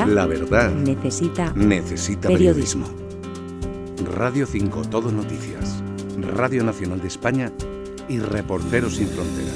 La verdad necesita periodismo. Radio 5 Todo Noticias, Radio Nacional de España y Reporteros Sin Fronteras.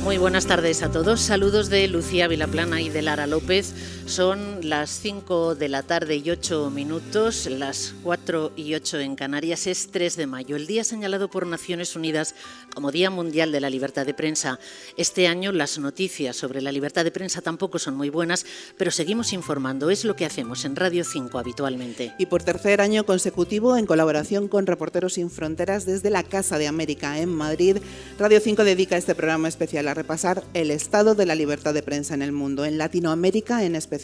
Muy buenas tardes a todos. Saludos de Lucía Vilaplana y de Lara López. Son las 5 de la tarde y 8 minutos, las 4 y 8 en Canarias. Es 3 de mayo, el día señalado por Naciones Unidas como Día Mundial de la Libertad de Prensa. Este año las noticias sobre la libertad de prensa tampoco son muy buenas, pero seguimos informando. Es lo que hacemos en Radio 5 habitualmente. Y por tercer año consecutivo, en colaboración con Reporteros Sin Fronteras desde la Casa de América en Madrid, Radio 5 dedica este programa especial a repasar el estado de la libertad de prensa en el mundo, en Latinoamérica en especial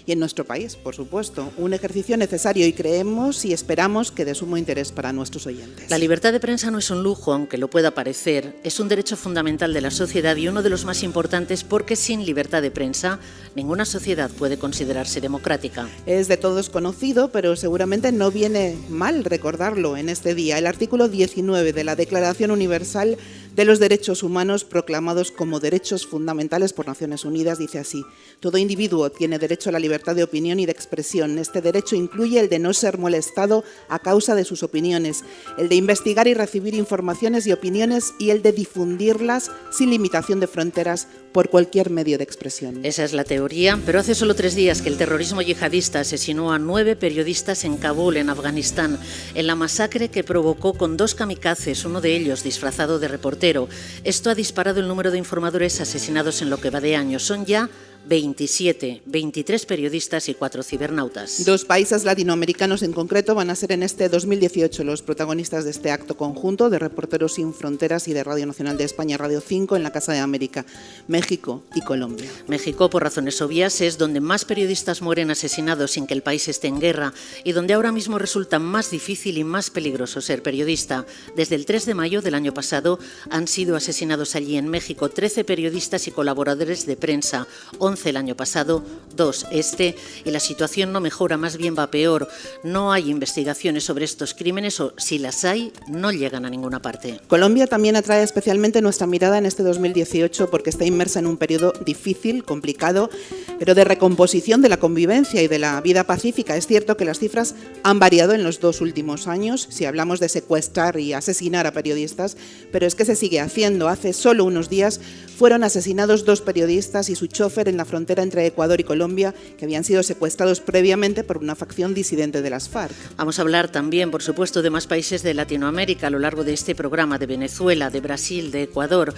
y en nuestro país, por supuesto. Un ejercicio necesario y creemos y esperamos que de sumo interés para nuestros oyentes. La libertad de prensa no es un lujo, aunque lo pueda parecer. Es un derecho fundamental de la sociedad y uno de los más importantes porque sin libertad de prensa ninguna sociedad puede considerarse democrática. Es de todos conocido, pero seguramente no viene mal recordarlo en este día. El artículo 19 de la Declaración Universal de los Derechos Humanos, proclamados como derechos fundamentales por Naciones Unidas, dice así: todo individuo tiene derecho a la libertad de opinión y de expresión. Este derecho incluye el de no ser molestado a causa de sus opiniones, el de investigar y recibir informaciones y opiniones y el de difundirlas sin limitación de fronteras por cualquier medio de expresión. Esa es la teoría, pero hace solo 3 días que el terrorismo yihadista asesinó a 9 periodistas en Kabul, en Afganistán, en la masacre que provocó con 2 kamikazes, uno de ellos disfrazado de reportero. Esto ha disparado el número de informadores asesinados en lo que va de año. Son ya 27, 23 periodistas y 4 cibernautas. 2 países latinoamericanos en concreto van a ser en este 2018 los protagonistas de este acto conjunto de Reporteros Sin Fronteras y de Radio Nacional de España, Radio 5, en la Casa de América: México y Colombia. México, por razones obvias, es donde más periodistas mueren asesinados sin que el país esté en guerra y donde ahora mismo resulta más difícil y más peligroso ser periodista. Desde el 3 de mayo del año pasado han sido asesinados allí en México 13 periodistas y colaboradores de prensa, 11 el año pasado, 2 este, y la situación no mejora, más bien va peor. No hay investigaciones sobre estos crímenes o, si las hay, no llegan a ninguna parte. Colombia también atrae especialmente nuestra mirada en este 2018 porque está inmersa en un periodo difícil, complicado, pero de recomposición de la convivencia y de la vida pacífica. Es cierto que las cifras han variado en los 2 últimos años, si hablamos de secuestrar y asesinar a periodistas, pero es que se sigue haciendo. Hace solo unos días fueron asesinados 2 periodistas y su chofer en la frontera entre Ecuador y Colombia, que habían sido secuestrados previamente por una facción disidente de las FARC. Vamos a hablar también, por supuesto, de más países de Latinoamérica a lo largo de este programa, de Venezuela, de Brasil, de Ecuador,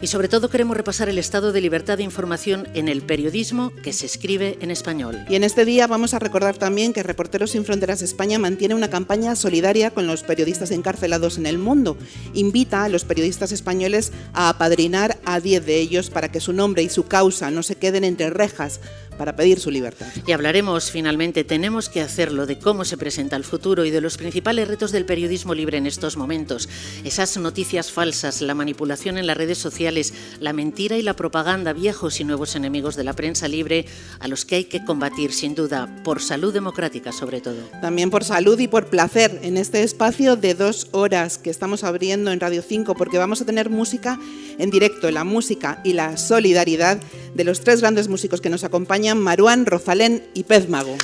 y sobre todo queremos repasar el estado de libertad de información en el periodismo que se escribe en español. Y en este día vamos a recordar también que Reporteros Sin Fronteras España mantiene una campaña solidaria con los periodistas encarcelados en el mundo. Invita a los periodistas españoles a apadrinar a 10 de ellos para que su nombre y su causa no se queden entre rejas, para pedir su libertad. Y hablaremos finalmente, tenemos que hacerlo, de cómo se presenta el futuro y de los principales retos del periodismo libre en estos momentos. Esas noticias falsas, la manipulación en las redes sociales, la mentira y la propaganda, viejos y nuevos enemigos de la prensa libre, a los que hay que combatir sin duda, por salud democrática sobre todo. También por salud y por placer, en este espacio de 2 horas que estamos abriendo en Radio 5, porque vamos a tener música en directo, la música y la solidaridad de los 3 grandes músicos que nos acompañan: Maruán, Rosalén y Pez Mago.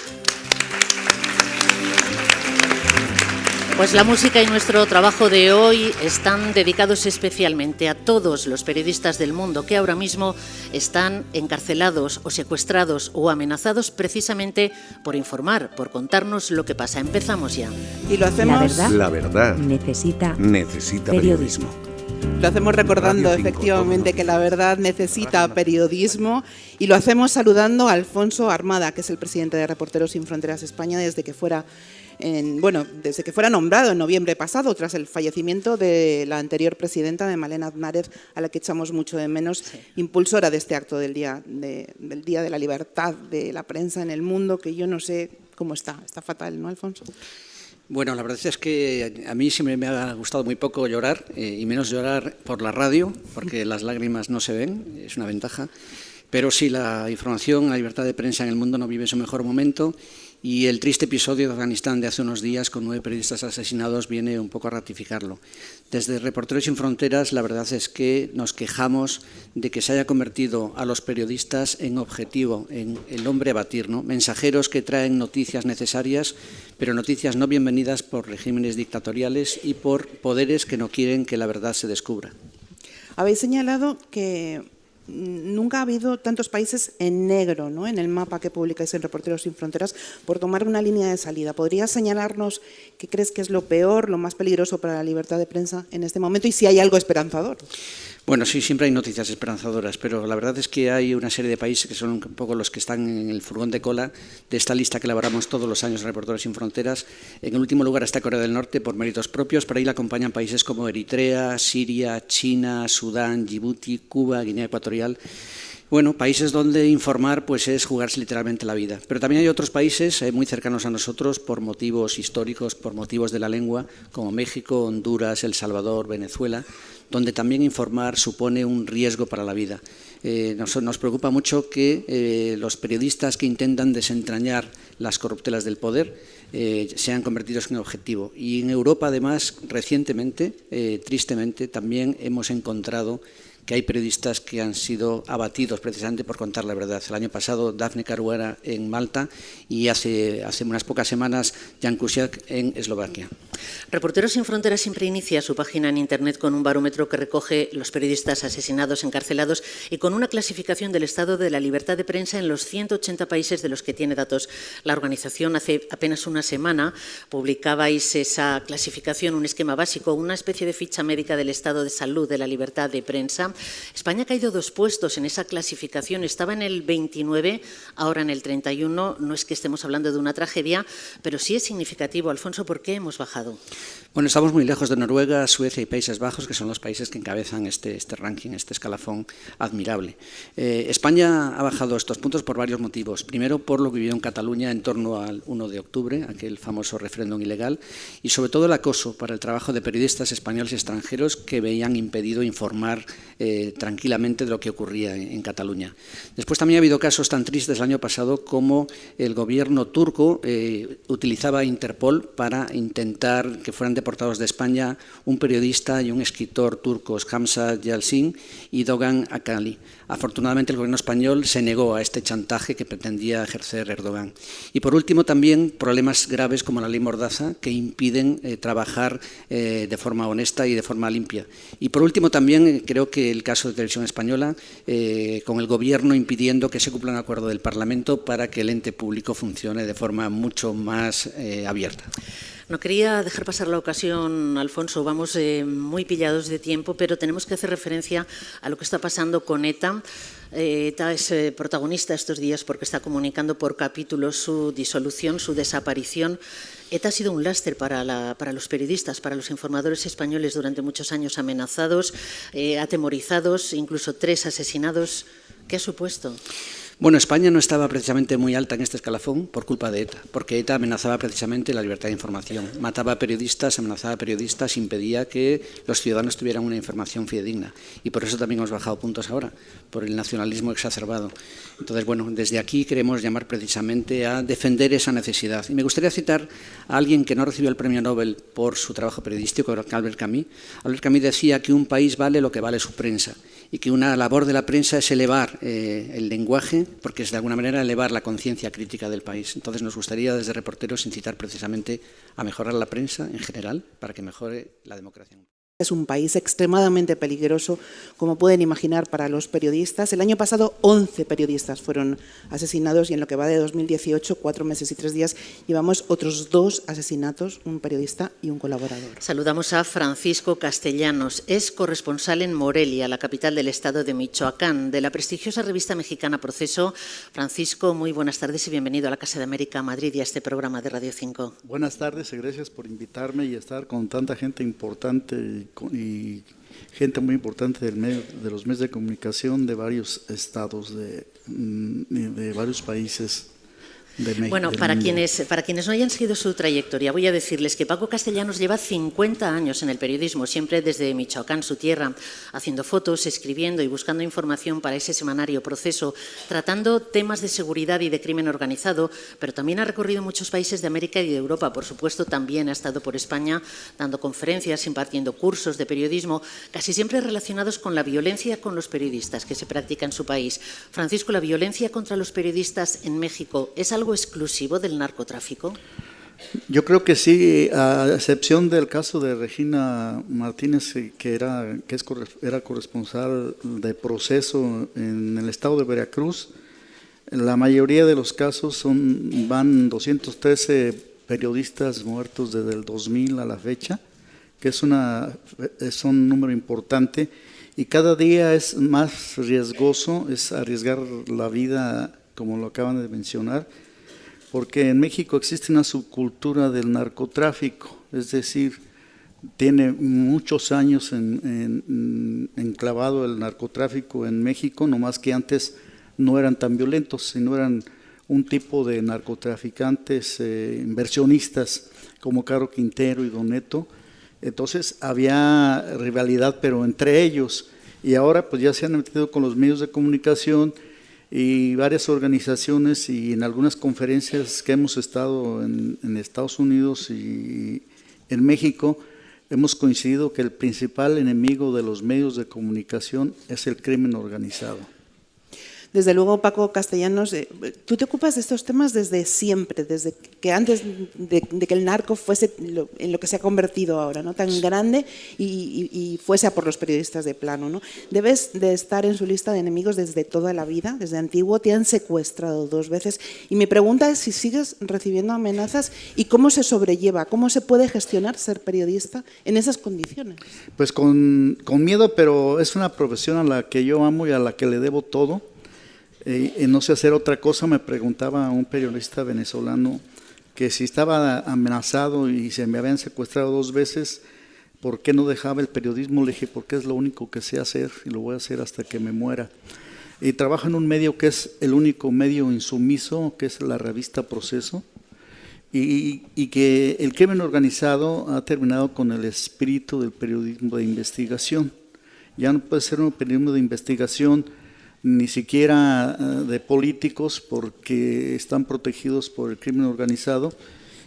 Pues la música y nuestro trabajo de hoy están dedicados especialmente a todos los periodistas del mundo que ahora mismo están encarcelados o secuestrados o amenazados precisamente por informar, por contarnos lo que pasa. Empezamos ya. Y lo hacemos... La verdad necesita periodismo. Lo hacemos recordando efectivamente que la verdad necesita periodismo y lo hacemos saludando a Alfonso Armada, que es el presidente de Reporteros Sin Fronteras España desde que fuera nombrado en noviembre pasado, tras el fallecimiento de la anterior presidenta, de Malena Aznárez, a la que echamos mucho de menos, impulsora de este acto del Día de la Libertad de la Prensa en el mundo, que yo no sé cómo está fatal, ¿no, Alfonso? Bueno, la verdad es que a mí siempre me ha gustado muy poco llorar, y menos llorar por la radio, porque las lágrimas no se ven, es una ventaja. Pero sí, la información, la libertad de prensa en el mundo no vive su mejor momento Y el triste episodio de Afganistán de hace unos días, con 9 periodistas asesinados, viene un poco a ratificarlo. Desde Reporteros Sin Fronteras, la verdad es que nos quejamos de que se haya convertido a los periodistas en objetivo, en el hombre a batir, ¿no? Mensajeros que traen noticias necesarias, pero noticias no bienvenidas por regímenes dictatoriales y por poderes que no quieren que la verdad se descubra. Habéis señalado que nunca ha habido tantos países en negro, ¿no?, en el mapa que publicáis en Reporteros Sin Fronteras, por tomar una línea de salida. ¿Podrías señalarnos qué crees que es lo peor, lo más peligroso para la libertad de prensa en este momento y si hay algo esperanzador? Bueno, sí, siempre hay noticias esperanzadoras, pero la verdad es que hay una serie de países que son un poco los que están en el furgón de cola de esta lista que elaboramos todos los años en Reporteros Sin Fronteras. En el último lugar está Corea del Norte por méritos propios, pero ahí la acompañan países como Eritrea, Siria, China, Sudán, Djibouti, Cuba, Guinea Ecuatorial. Bueno, países donde informar pues es jugarse literalmente la vida. Pero también hay otros países muy cercanos a nosotros por motivos históricos, por motivos de la lengua, como México, Honduras, El Salvador, Venezuela, donde también informar supone un riesgo para la vida. Nos preocupa mucho que los periodistas que intentan desentrañar las corruptelas del poder sean convertidos en objetivo. Y en Europa, además, recientemente, tristemente, también hemos encontrado que hay periodistas que han sido abatidos precisamente por contar la verdad. El año pasado, Daphne Caruana en Malta y hace unas pocas semanas, Jan Kuciak en Eslovaquia. Reporteros Sin Fronteras siempre inicia su página en Internet con un barómetro que recoge los periodistas asesinados, encarcelados y con una clasificación del estado de la libertad de prensa en los 180 países de los que tiene datos la organización. Hace apenas una semana publicabais esa clasificación, un esquema básico, una especie de ficha médica del estado de salud de la libertad de prensa. España ha caído 2 puestos en esa clasificación, estaba en el 29, ahora en el 31. No es que estemos hablando de una tragedia, pero sí es significativo. Alfonso, ¿por qué hemos bajado? Bueno, estamos muy lejos de Noruega, Suecia y Países Bajos, que son los países que encabezan este ranking, este escalafón admirable. España ha bajado estos puntos por varios motivos. Primero, por lo que vivió en Cataluña en torno al 1 de octubre, aquel famoso referéndum ilegal, y sobre todo el acoso para el trabajo de periodistas españoles y extranjeros que veían impedido informar tranquilamente de lo que ocurría en Cataluña. Después también ha habido casos tan tristes el año pasado como el gobierno turco utilizaba a Interpol para intentar que fueran deportados de España un periodista y un escritor turcos, Hamza Yalçin y Doğan Akali. Afortunadamente el gobierno español se negó a este chantaje que pretendía ejercer Erdogan. Y por último también problemas graves como la ley Mordaza que impiden trabajar de forma honesta y de forma limpia. Y por último también creo que el caso de Televisión Española con el gobierno impidiendo que se cumpla un acuerdo del Parlamento para que el ente público funcione de forma mucho más abierta. No quería dejar pasar la ocasión, Alfonso, vamos muy pillados de tiempo, pero tenemos que hacer referencia a lo que está pasando con ETA. ETA es protagonista estos días porque está comunicando por capítulos su disolución, su desaparición. ETA ha sido un lastre para los periodistas, para los informadores españoles durante muchos años, amenazados, atemorizados, incluso 3 asesinados. ¿Qué ha supuesto? Bueno, España no estaba precisamente muy alta en este escalafón por culpa de ETA, porque ETA amenazaba precisamente la libertad de información. Mataba a periodistas, amenazaba a periodistas, impedía que los ciudadanos tuvieran una información fidedigna. Y por eso también hemos bajado puntos ahora, por el nacionalismo exacerbado. Entonces, bueno, desde aquí queremos llamar precisamente a defender esa necesidad. Y me gustaría citar a alguien que no recibió el premio Nobel por su trabajo periodístico, Albert Camus. Albert Camus decía que un país vale lo que vale su prensa y que una labor de la prensa es elevar el lenguaje, porque es de alguna manera elevar la conciencia crítica del país. Entonces nos gustaría desde Reporteros incitar precisamente a mejorar la prensa en general para que mejore la democracia. Es un país extremadamente peligroso, como pueden imaginar, para los periodistas. El año pasado 11 periodistas fueron asesinados y en lo que va de 2018, 4 meses y 3 días, llevamos otros 2 asesinatos, un periodista y un colaborador. Saludamos a Francisco Castellanos, es corresponsal en Morelia, la capital del estado de Michoacán, de la prestigiosa revista mexicana Proceso. Francisco, muy buenas tardes y bienvenido a la Casa de América Madrid y a este programa de Radio 5. Buenas tardes y gracias por invitarme y estar con tanta gente importante y gente muy importante de los medios de comunicación de varios estados, de varios países de México. Bueno, para quienes no hayan seguido su trayectoria, voy a decirles que Paco Castellanos lleva 50 años en el periodismo, siempre desde Michoacán, su tierra, haciendo fotos, escribiendo y buscando información para ese semanario Proceso, tratando temas de seguridad y de crimen organizado, pero también ha recorrido muchos países de América y de Europa. Por supuesto, también ha estado por España dando conferencias, impartiendo cursos de periodismo, casi siempre relacionados con la violencia con los periodistas que se practica en su país. Francisco, ¿la violencia contra los periodistas en México es algo exclusivo del narcotráfico? Yo creo que sí, a excepción del caso de Regina Martínez, que era corresponsal de Proceso en el estado de Veracruz. La mayoría de los casos van 213 periodistas muertos desde el 2000 a la fecha, que es un número importante, y cada día es más riesgoso, es arriesgar la vida, como lo acaban de mencionar, porque en México existe una subcultura del narcotráfico, es decir, tiene muchos años enclavado el narcotráfico en México, no más que antes no eran tan violentos, sino eran un tipo de narcotraficantes inversionistas como Caro Quintero y Don Neto. Entonces había rivalidad, pero entre ellos, y ahora pues ya se han metido con los medios de comunicación y varias organizaciones, y en algunas conferencias que hemos estado en Estados Unidos y en México, hemos coincidido que el principal enemigo de los medios de comunicación es el crimen organizado. Desde luego, Paco Castellanos, tú te ocupas de estos temas desde siempre, desde que antes de que el narco fuese en lo que se ha convertido ahora, ¿no? Tan grande y fuese a por los periodistas de plano, ¿no? Debes de estar en su lista de enemigos desde toda la vida, desde antiguo. Te han secuestrado 2 veces y mi pregunta es si sigues recibiendo amenazas y cómo se sobrelleva, cómo se puede gestionar ser periodista en esas condiciones. Pues con miedo, pero es una profesión a la que yo amo y a la que le debo todo. No sé hacer otra cosa. Me preguntaba un periodista venezolano que si estaba amenazado y se me habían secuestrado 2 veces, ¿por qué no dejaba el periodismo? Le dije, porque es lo único que sé hacer y lo voy a hacer hasta que me muera. Y trabajo en un medio que es el único medio insumiso, que es la revista Proceso, y que el crimen organizado ha terminado con el espíritu del periodismo de investigación. Ya no puede ser un periodismo de investigación ni siquiera de políticos, porque están protegidos por el crimen organizado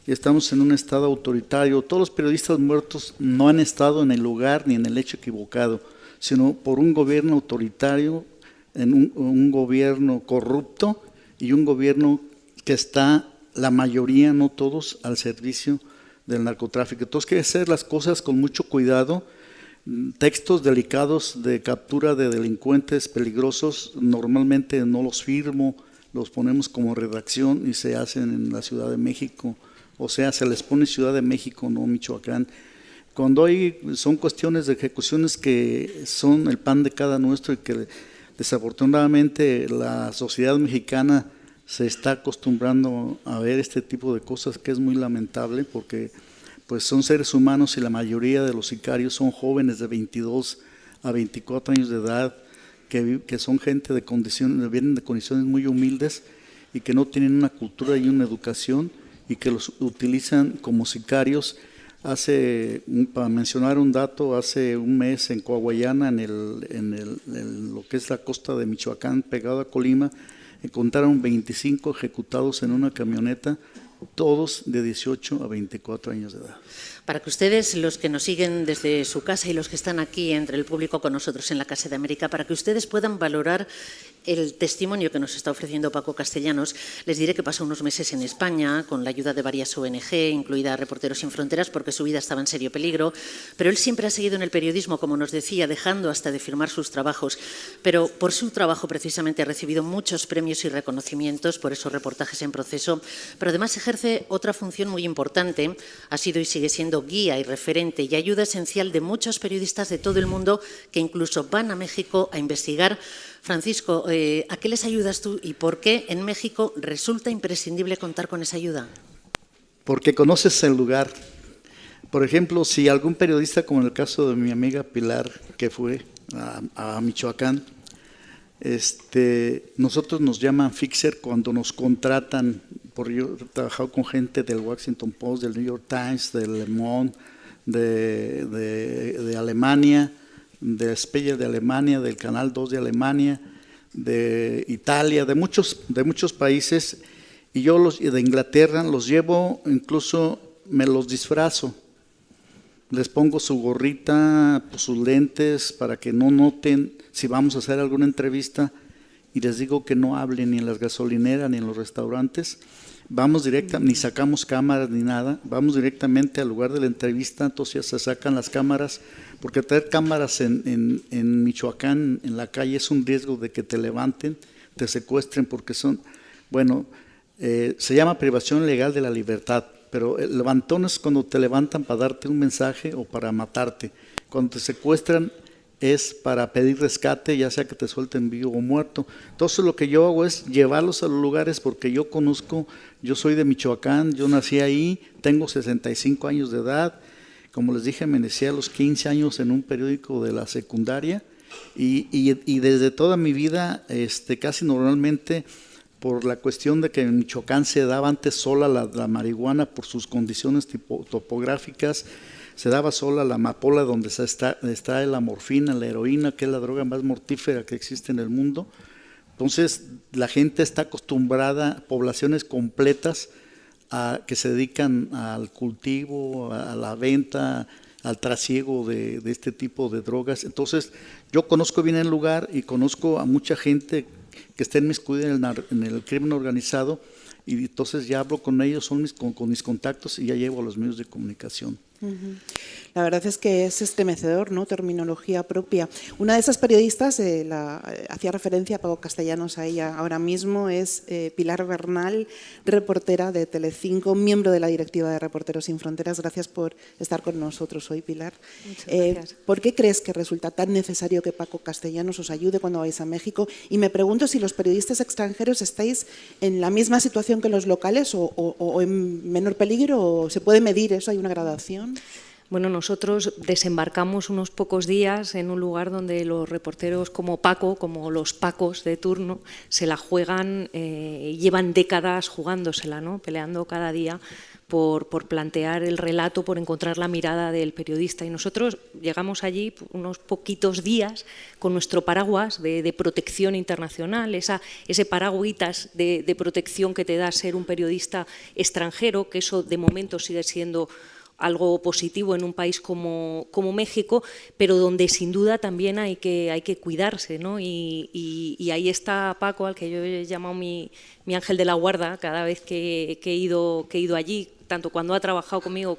y estamos en un estado autoritario. Todos los periodistas muertos no han estado en el lugar ni en el hecho equivocado, sino por un gobierno autoritario, en un gobierno corrupto y un gobierno que está, la mayoría, no todos, al servicio del narcotráfico. Entonces hay que hacer las cosas con mucho cuidado. Textos delicados de captura de delincuentes peligrosos normalmente no los firmo, los ponemos como redacción y se hacen en la Ciudad de México, o sea, se les pone Ciudad de México, no Michoacán. Cuando son cuestiones de ejecuciones que son el pan de cada nuestro y que desafortunadamente la sociedad mexicana se está acostumbrando a ver este tipo de cosas, que es muy lamentable, porque pues son seres humanos y la mayoría de los sicarios son jóvenes de 22 a 24 años de edad, que son gente de condiciones, vienen de condiciones muy humildes y que no tienen una cultura y una educación y que los utilizan como sicarios. Para mencionar un dato, hace un mes en Coahuayana, en lo que es la costa de Michoacán, pegado a Colima, encontraron 25 ejecutados en una camioneta, todos de 18 a 24 años de edad. Para que ustedes, los que nos siguen desde su casa y los que están aquí entre el público con nosotros en la Casa de América, para que ustedes puedan valorar el testimonio que nos está ofreciendo Paco Castellanos, les diré que pasó unos meses en España con la ayuda de varias ONG, incluida Reporteros Sin Fronteras, porque su vida estaba en serio peligro, pero él siempre ha seguido en el periodismo, como nos decía, dejando hasta de firmar sus trabajos, pero por su trabajo precisamente ha recibido muchos premios y reconocimientos por esos reportajes en Proceso, pero además ejerce otra función muy importante, ha sido y sigue siendo guía y referente y ayuda esencial de muchos periodistas de todo el mundo que incluso van a México a investigar. Francisco, ¿a qué les ayudas tú y por qué en México resulta imprescindible contar con esa ayuda? Porque conoces el lugar. Por ejemplo, si algún periodista, como en el caso de mi amiga Pilar, que fue a Michoacán, nosotros nos llaman fixer cuando nos contratan porque yo he trabajado con gente del Washington Post, del New York Times, del Le Monde, de Alemania, de Spiegel de Alemania, del Canal 2 de Alemania, de Italia, de muchos países, y yo de Inglaterra los llevo, incluso me los disfrazo, les pongo su gorrita, pues, sus lentes, para que no noten si vamos a hacer alguna entrevista, y les digo que no hablen ni en las gasolineras ni en los restaurantes. Vamos ni sacamos cámaras ni nada, vamos directamente al lugar de la entrevista, entonces ya se sacan las cámaras, porque traer cámaras en Michoacán, en la calle, es un riesgo de que te levanten, te secuestren, porque son, bueno, se llama privación ilegal de la libertad, pero el levantón es cuando te levantan para darte un mensaje o para matarte. Cuando te secuestran es para pedir rescate, ya sea que te suelten vivo o muerto. Entonces lo que yo hago es llevarlos a los lugares, porque yo conozco, yo soy de Michoacán, yo nací ahí, tengo 65 años de edad, como les dije, me inicié a los 15 años en un periódico de la secundaria, y desde toda mi vida, casi normalmente, por la cuestión de que en Michoacán se daba antes sola la marihuana por sus condiciones topográficas, se daba sola la amapola, donde se extrae la morfina, la heroína, que es la droga más mortífera que existe en el mundo. Entonces la gente está acostumbrada, poblaciones completas, que se dedican al cultivo, a la venta, al trasiego de este tipo de drogas. Entonces yo conozco bien el lugar y conozco a mucha gente que está inmiscuida en el crimen organizado, y entonces ya hablo con ellos, son con mis contactos, y ya llevo a los medios de comunicación. La verdad es que es estremecedor, ¿no? Terminología propia. Una de esas periodistas, hacía referencia a Paco Castellanos a ella ahora mismo, es Pilar Bernal, reportera de Telecinco, miembro de la directiva de Reporteros Sin Fronteras. Gracias por estar con nosotros hoy, Pilar. Muchas gracias. ¿Por qué crees que resulta tan necesario que Paco Castellanos os ayude cuando vais a México? Y me pregunto si los periodistas extranjeros estáis en la misma situación que los locales, o en menor peligro, o se puede medir eso, hay una gradación. Bueno, nosotros desembarcamos unos pocos días en un lugar donde los reporteros como Paco, como los Pacos de turno, se la juegan, llevan décadas jugándosela, ¿no? Peleando cada día por plantear el relato, por encontrar la mirada del periodista. Y nosotros llegamos allí unos poquitos días con nuestro paraguas de protección internacional, ese paraguitas de protección que te da ser un periodista extranjero, que eso de momento sigue siendo algo positivo en un país como México, pero donde sin duda también hay que cuidarse, ¿no? Y ahí está Paco, al que yo he llamado mi ángel de la guarda cada vez que he ido allí, tanto cuando ha trabajado conmigo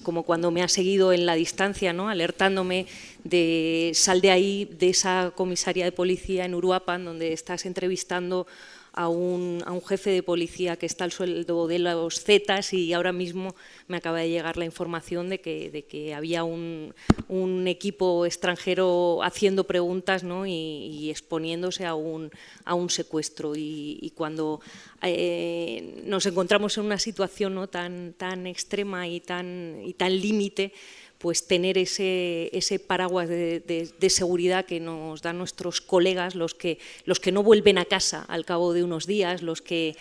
como cuando me ha seguido en la distancia, ¿no? Alertándome de sal de ahí, de esa comisaría de policía en Uruapan, donde estás entrevistando a un jefe de policía que está al sueldo de los Zetas, y ahora mismo me acaba de llegar la información de que había un equipo extranjero haciendo preguntas, ¿no? y exponiéndose a un secuestro. Y cuando nos encontramos en una situación, ¿no? tan extrema y tan límite, pues tener ese paraguas de seguridad que nos dan nuestros colegas, los que no vuelven a casa al cabo de unos días, los que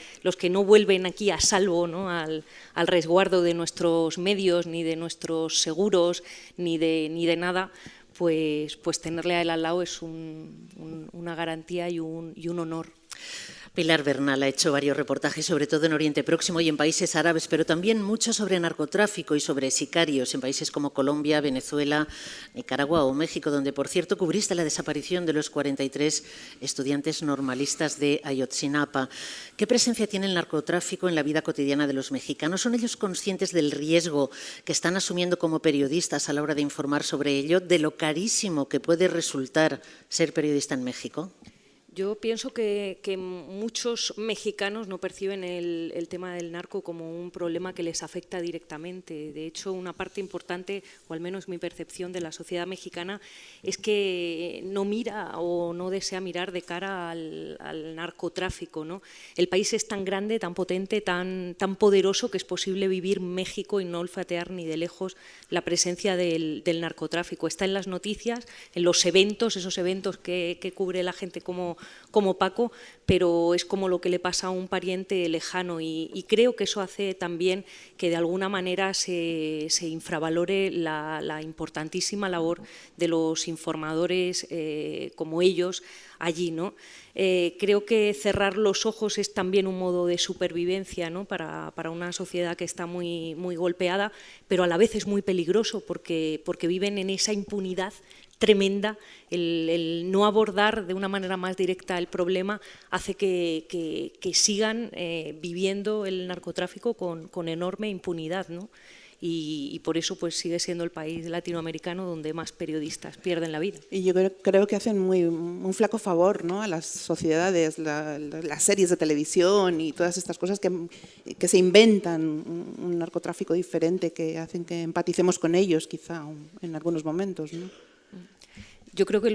no vuelven aquí a salvo, ¿no? al resguardo de nuestros medios, ni de nuestros seguros, ni de nada, pues tenerle a él al lado es una garantía y un honor. Pilar Bernal ha hecho varios reportajes, sobre todo en Oriente Próximo y en países árabes, pero también mucho sobre narcotráfico y sobre sicarios en países como Colombia, Venezuela, Nicaragua o México, donde, por cierto, cubriste la desaparición de los 43 estudiantes normalistas de Ayotzinapa. ¿Qué presencia tiene el narcotráfico en la vida cotidiana de los mexicanos? ¿Son ellos conscientes del riesgo que están asumiendo como periodistas a la hora de informar sobre ello, de lo carísimo que puede resultar ser periodista en México? Yo pienso que muchos mexicanos no perciben el tema del narco como un problema que les afecta directamente. De hecho, una parte importante, o al menos mi percepción de la sociedad mexicana, es que no mira o no desea mirar de cara al narcotráfico, ¿no? El país es tan grande, tan potente, tan poderoso, que es posible vivir México y no olfatear ni de lejos la presencia del narcotráfico. Está en las noticias, en los eventos, esos eventos que cubre la gente como como Paco, pero es como lo que le pasa a un pariente lejano y creo que eso hace también que de alguna manera se infravalore la importantísima labor de los informadores como ellos allí, ¿no? Creo que cerrar los ojos es también un modo de supervivencia, ¿no? para una sociedad que está muy, muy golpeada, pero a la vez es muy peligroso porque viven en esa impunidad tremenda. El no abordar de una manera más directa el problema hace que sigan viviendo el narcotráfico con enorme impunidad, ¿no? Y por eso pues sigue siendo el país latinoamericano donde más periodistas pierden la vida. Y yo creo que hacen un flaco favor, ¿no?, a las sociedades, las series de televisión y todas estas cosas que se inventan un narcotráfico diferente, que hacen que empaticemos con ellos quizá en algunos momentos, ¿no? Yo creo que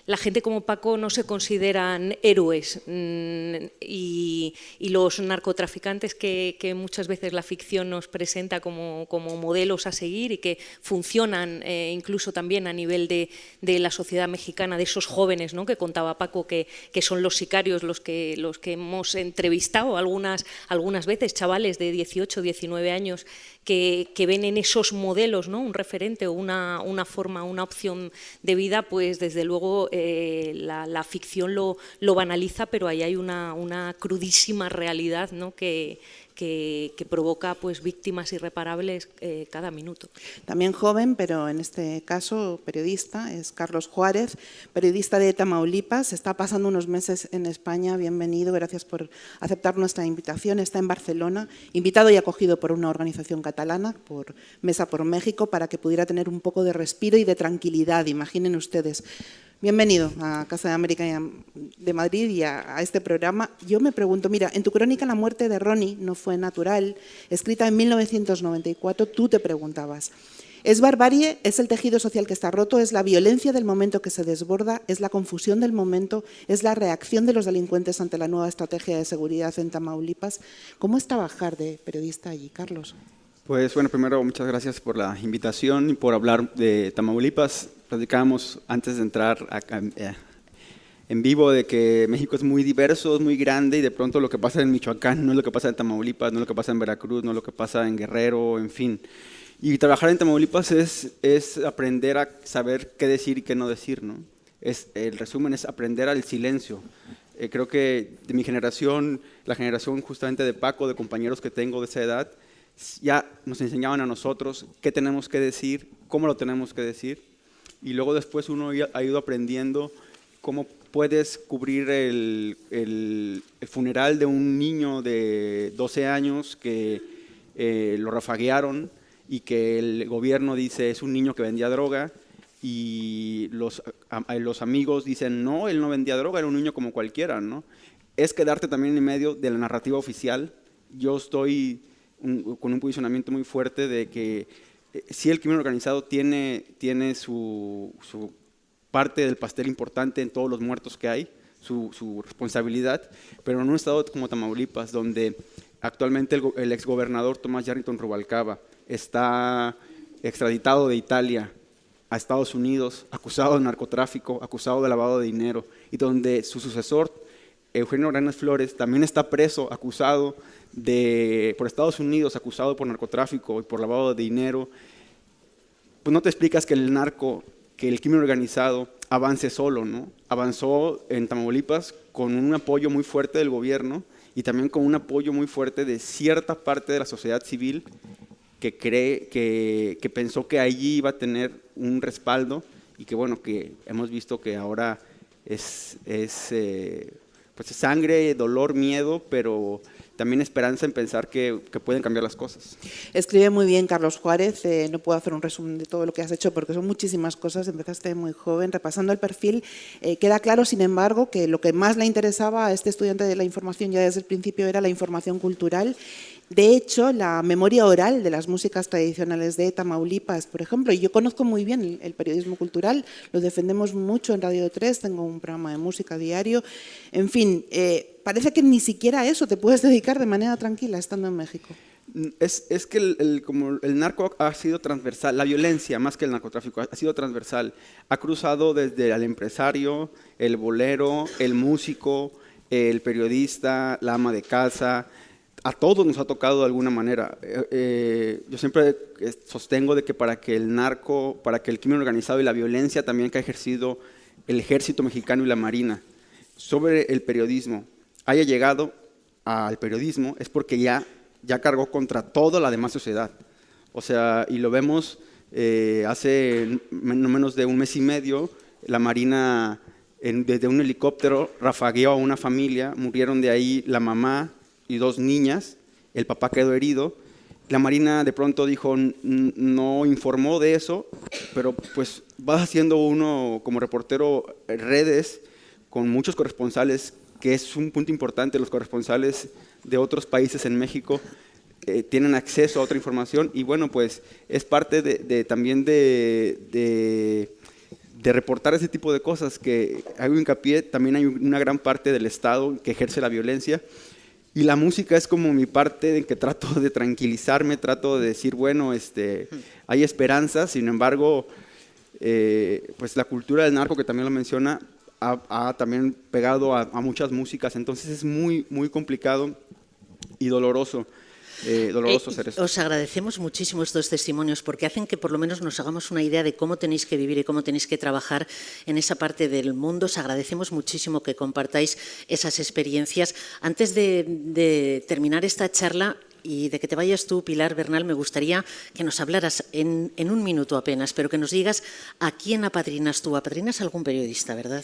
la gente como Paco no se consideran héroes y los narcotraficantes que muchas veces la ficción nos presenta como modelos a seguir y que funcionan incluso también a nivel de la sociedad mexicana, de esos jóvenes, ¿no?, que contaba Paco, que son los sicarios los que hemos entrevistado algunas veces, chavales de 18, 19 años que ven en esos modelos, ¿no?, un referente o una forma, una opción de vida, pues desde luego la ficción lo banaliza, pero ahí hay una crudísima realidad, ¿no?, que provoca pues víctimas irreparables cada minuto. También joven, pero en este caso periodista, es Carlos Juárez, periodista de Tamaulipas. Está pasando unos meses en España. Bienvenido, gracias por aceptar nuestra invitación. Está en Barcelona, invitado y acogido por una organización catalana, por Mesa por México, para que pudiera tener un poco de respiro y de tranquilidad. Imaginen ustedes. Bienvenido a Casa de América de Madrid y a este programa. Yo me pregunto, mira, en tu crónica La muerte de Ronnie no fue natural, escrita en 1994, tú te preguntabas, ¿es barbarie? ¿Es el tejido social que está roto? ¿Es la violencia del momento que se desborda? ¿Es la confusión del momento? ¿Es la reacción de los delincuentes ante la nueva estrategia de seguridad en Tamaulipas? ¿Cómo es trabajar de periodista allí, Carlos? Pues bueno, primero muchas gracias por la invitación y por hablar de Tamaulipas. Platicábamos antes de entrar acá, en vivo, de que México es muy diverso, es muy grande, y de pronto lo que pasa en Michoacán no es lo que pasa en Tamaulipas, no es lo que pasa en Veracruz, no es lo que pasa en Guerrero, en fin. Y trabajar en Tamaulipas es aprender a saber qué decir y qué no decir, ¿no? El resumen es aprender al silencio. Creo que de mi generación, la generación justamente de Paco, de compañeros que tengo de esa edad, ya nos enseñaban a nosotros qué tenemos que decir, cómo lo tenemos que decir, y luego después uno ha ido aprendiendo cómo puedes cubrir el funeral de un niño de 12 años que lo rafaguearon y que el gobierno dice es un niño que vendía droga, y los amigos dicen no, él no vendía droga, era un niño como cualquiera, ¿no? Es quedarte también en medio de la narrativa oficial. Yo estoy con un posicionamiento muy fuerte de que sí, el crimen organizado tiene su parte del pastel importante en todos los muertos que hay, su responsabilidad, pero en un estado como Tamaulipas, donde actualmente el exgobernador Tomás Yarrington Rubalcaba está extraditado de Italia a Estados Unidos, acusado de narcotráfico, acusado de lavado de dinero, y donde su sucesor, Eugenio Arenas Flores, también está preso, acusado por Estados Unidos, acusado por narcotráfico y por lavado de dinero. Pues no te explicas que el crimen organizado avance solo, ¿no? Avanzó en Tamaulipas con un apoyo muy fuerte del gobierno y también con un apoyo muy fuerte de cierta parte de la sociedad civil que pensó que allí iba a tener un respaldo, y que bueno, que hemos visto que ahora es sangre, dolor, miedo, pero también esperanza en pensar que pueden cambiar las cosas. Escribe muy bien Carlos Juárez, no puedo hacer un resumen de todo lo que has hecho porque son muchísimas cosas, empezaste muy joven. Repasando el perfil, queda claro, sin embargo, que lo que más le interesaba a este estudiante de la información ya desde el principio era la información cultural. De hecho, la memoria oral de las músicas tradicionales de Tamaulipas, por ejemplo, y yo conozco muy bien el periodismo cultural, lo defendemos mucho en Radio 3, tengo un programa de música diario, en fin, parece que ni siquiera a eso te puedes dedicar de manera tranquila estando en México. Es que como el narco ha sido transversal, la violencia más que el narcotráfico ha sido transversal, ha cruzado desde el empresario, el bolero, el músico, el periodista, la ama de casa, a todos nos ha tocado de alguna manera. Yo siempre sostengo de que para que el narco, para que el crimen organizado y la violencia también que ha ejercido el ejército mexicano y la marina sobre el periodismo haya llegado al periodismo, es porque ya cargó contra toda la demás sociedad. O sea, y lo vemos hace no menos de un mes y medio, la Marina desde un helicóptero rafagueó a una familia, murieron de ahí la mamá y 2 niñas, el papá quedó herido. La Marina de pronto dijo, no informó de eso, pero pues va haciendo uno como reportero redes con muchos corresponsales, que es un punto importante, los corresponsales de otros países en México tienen acceso a otra información y bueno, pues es parte también de reportar ese tipo de cosas, que hago hincapié, también hay una gran parte del Estado que ejerce la violencia y la música es como mi parte en que trato de tranquilizarme, trato de decir, bueno, hay esperanza, sin embargo, pues la cultura del narco, que también lo menciona, ha también pegado a muchas músicas, entonces es muy, muy complicado y doloroso hacer esto. Os agradecemos muchísimo estos testimonios porque hacen que por lo menos nos hagamos una idea de cómo tenéis que vivir y cómo tenéis que trabajar en esa parte del mundo. Os agradecemos muchísimo que compartáis esas experiencias. Antes de terminar esta charla y de que te vayas tú, Pilar Bernal, me gustaría que nos hablaras en un minuto apenas, pero que nos digas a quién apadrinas tú. Apadrinas a algún periodista, ¿verdad?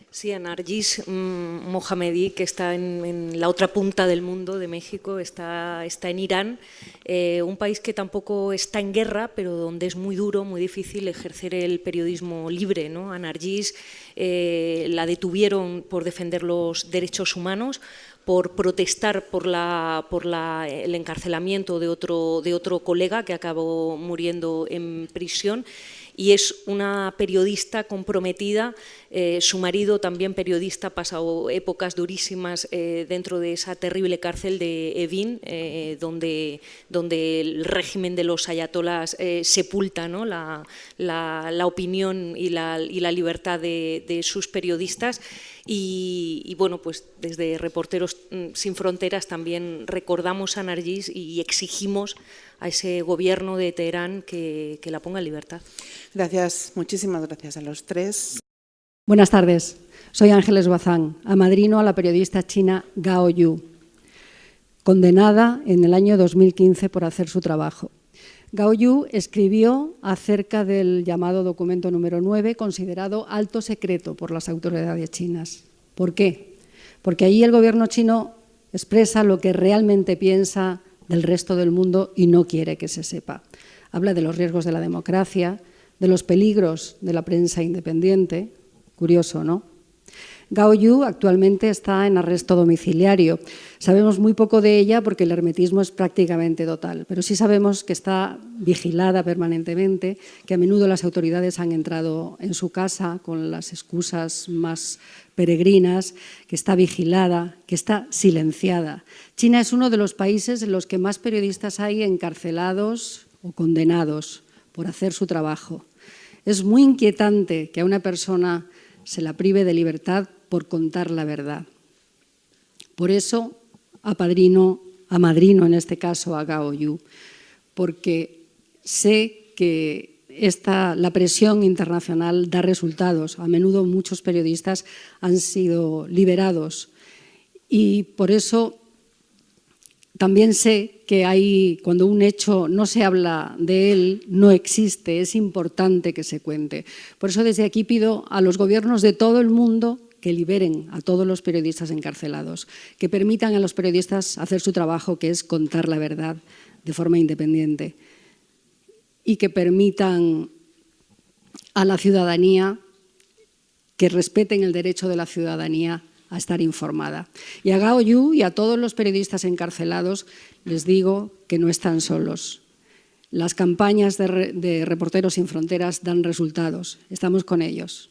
Sí, a Nargis Mohammadi, que está en la otra punta del mundo de México, está en Irán, un país que tampoco está en guerra, pero donde es muy duro, muy difícil ejercer el periodismo libre, ¿no? A Nargis la detuvieron por defender los derechos humanos, por protestar por el encarcelamiento de otro colega que acabó muriendo en prisión. Y es una periodista comprometida, su marido también periodista, ha pasado épocas durísimas dentro de esa terrible cárcel de Evin, donde el régimen de los ayatolás sepulta, ¿no? la opinión y la libertad de sus periodistas. Y bueno, pues desde Reporteros Sin Fronteras también recordamos a Nargis y exigimos a ese gobierno de Teherán que la ponga en libertad. Gracias, muchísimas gracias a los 3. Buenas tardes, soy Ángeles Bazán, amadrino a la periodista china Gao Yu, condenada en el año 2015 por hacer su trabajo. Gao Yu escribió acerca del llamado documento número 9, considerado alto secreto por las autoridades chinas. ¿Por qué? Porque allí el gobierno chino expresa lo que realmente piensa del resto del mundo y no quiere que se sepa. Habla de los riesgos de la democracia, de los peligros de la prensa independiente. Curioso, ¿no? Gao Yu actualmente está en arresto domiciliario. Sabemos muy poco de ella porque el hermetismo es prácticamente total, pero sí sabemos que está vigilada permanentemente, que a menudo las autoridades han entrado en su casa con las excusas más peregrinas, que está vigilada, que está silenciada. China es uno de los países en los que más periodistas hay encarcelados o condenados por hacer su trabajo. Es muy inquietante que a una persona se la prive de libertad por contar la verdad. Por eso amadrino en este caso a Gao Yu, porque sé que la presión internacional da resultados. A menudo muchos periodistas han sido liberados y por eso también sé que cuando un hecho no se habla de él, no existe, es importante que se cuente. Por eso desde aquí pido a los gobiernos de todo el mundo que liberen a todos los periodistas encarcelados, que permitan a los periodistas hacer su trabajo, que es contar la verdad de forma independiente, y que permitan a la ciudadanía que respeten el derecho de la ciudadanía a estar informada. Y a Gao Yu y a todos los periodistas encarcelados les digo que no están solos. Las campañas de Reporteros Sin Fronteras dan resultados. Estamos con ellos.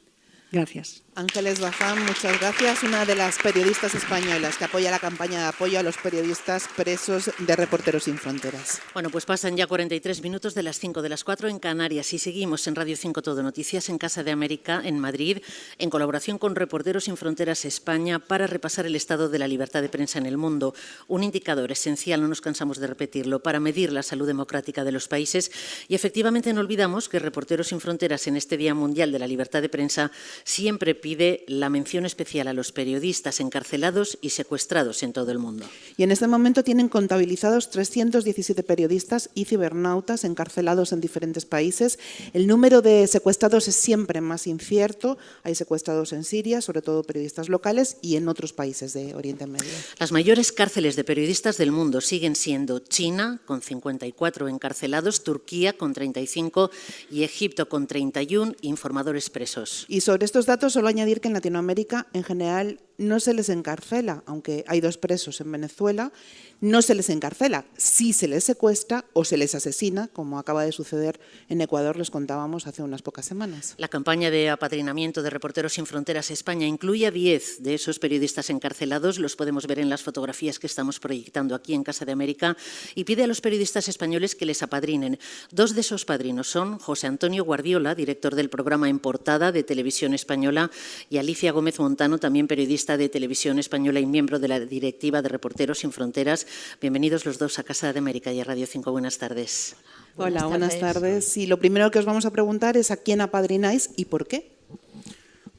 Gracias. Ángeles Bazán, muchas gracias. Una de las periodistas españolas que apoya la campaña de apoyo a los periodistas presos de Reporteros Sin Fronteras. Bueno, pues pasan ya 43 minutos de las 5 de las 4 en Canarias y seguimos en Radio 5 Todo Noticias en Casa de América, en Madrid, en colaboración con Reporteros Sin Fronteras España para repasar el estado de la libertad de prensa en el mundo. Un indicador esencial, no nos cansamos de repetirlo, para medir la salud democrática de los países. Y efectivamente no olvidamos que Reporteros Sin Fronteras en este Día Mundial de la Libertad de Prensa siempre pide la mención especial a los periodistas encarcelados y secuestrados en todo el mundo. Y en este momento tienen contabilizados 317 periodistas y cibernautas encarcelados en diferentes países. El número de secuestrados es siempre más incierto. Hay secuestrados en Siria, sobre todo periodistas locales, y en otros países de Oriente Medio. Las mayores cárceles de periodistas del mundo siguen siendo China, con 54 encarcelados, Turquía, con 35, y Egipto, con 31 informadores presos. Y sobre estos datos solo añadir que en Latinoamérica, en general, no se les encarcela, aunque hay 2 presos en Venezuela, no se les encarcela, sí se les secuestra o se les asesina, como acaba de suceder en Ecuador, les contábamos hace unas pocas semanas. La campaña de apadrinamiento de Reporteros Sin Fronteras España incluye a 10 de esos periodistas encarcelados, los podemos ver en las fotografías que estamos proyectando aquí en Casa de América, y pide a los periodistas españoles que les apadrinen. 2 de esos padrinos son José Antonio Guardiola, director del programa En Portada de Televisión Española, y Alicia Gómez Montano, también periodista de Televisión Española y miembro de la directiva de Reporteros Sin Fronteras. Bienvenidos los dos a Casa de América y a Radio 5. Buenas tardes. Hola, buenas tardes. Y lo primero que os vamos a preguntar es a quién apadrináis y por qué.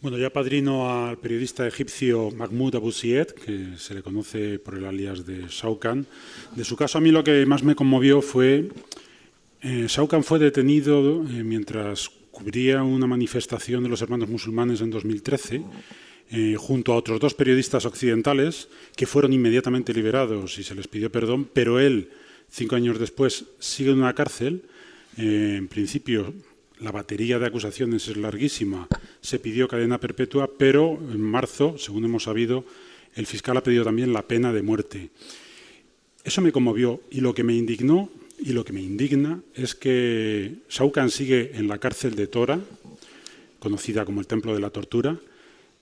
Bueno, yo apadrino al periodista egipcio Mahmoud Abu Zied, que se le conoce por el alias de Shawkan. De su caso, a mí lo que más me conmovió fue... Shawkan fue detenido mientras cubría una manifestación de los hermanos musulmanes en 2013, junto a otros 2 periodistas occidentales que fueron inmediatamente liberados y se les pidió perdón, pero él, 5 años después, sigue en una cárcel. En principio, la batería de acusaciones es larguísima, se pidió cadena perpetua, pero en marzo, según hemos sabido, el fiscal ha pedido también la pena de muerte. Eso me conmovió y lo que me indignó y lo que me indigna es que Shawkan sigue en la cárcel de Tora, conocida como el Templo de la Tortura.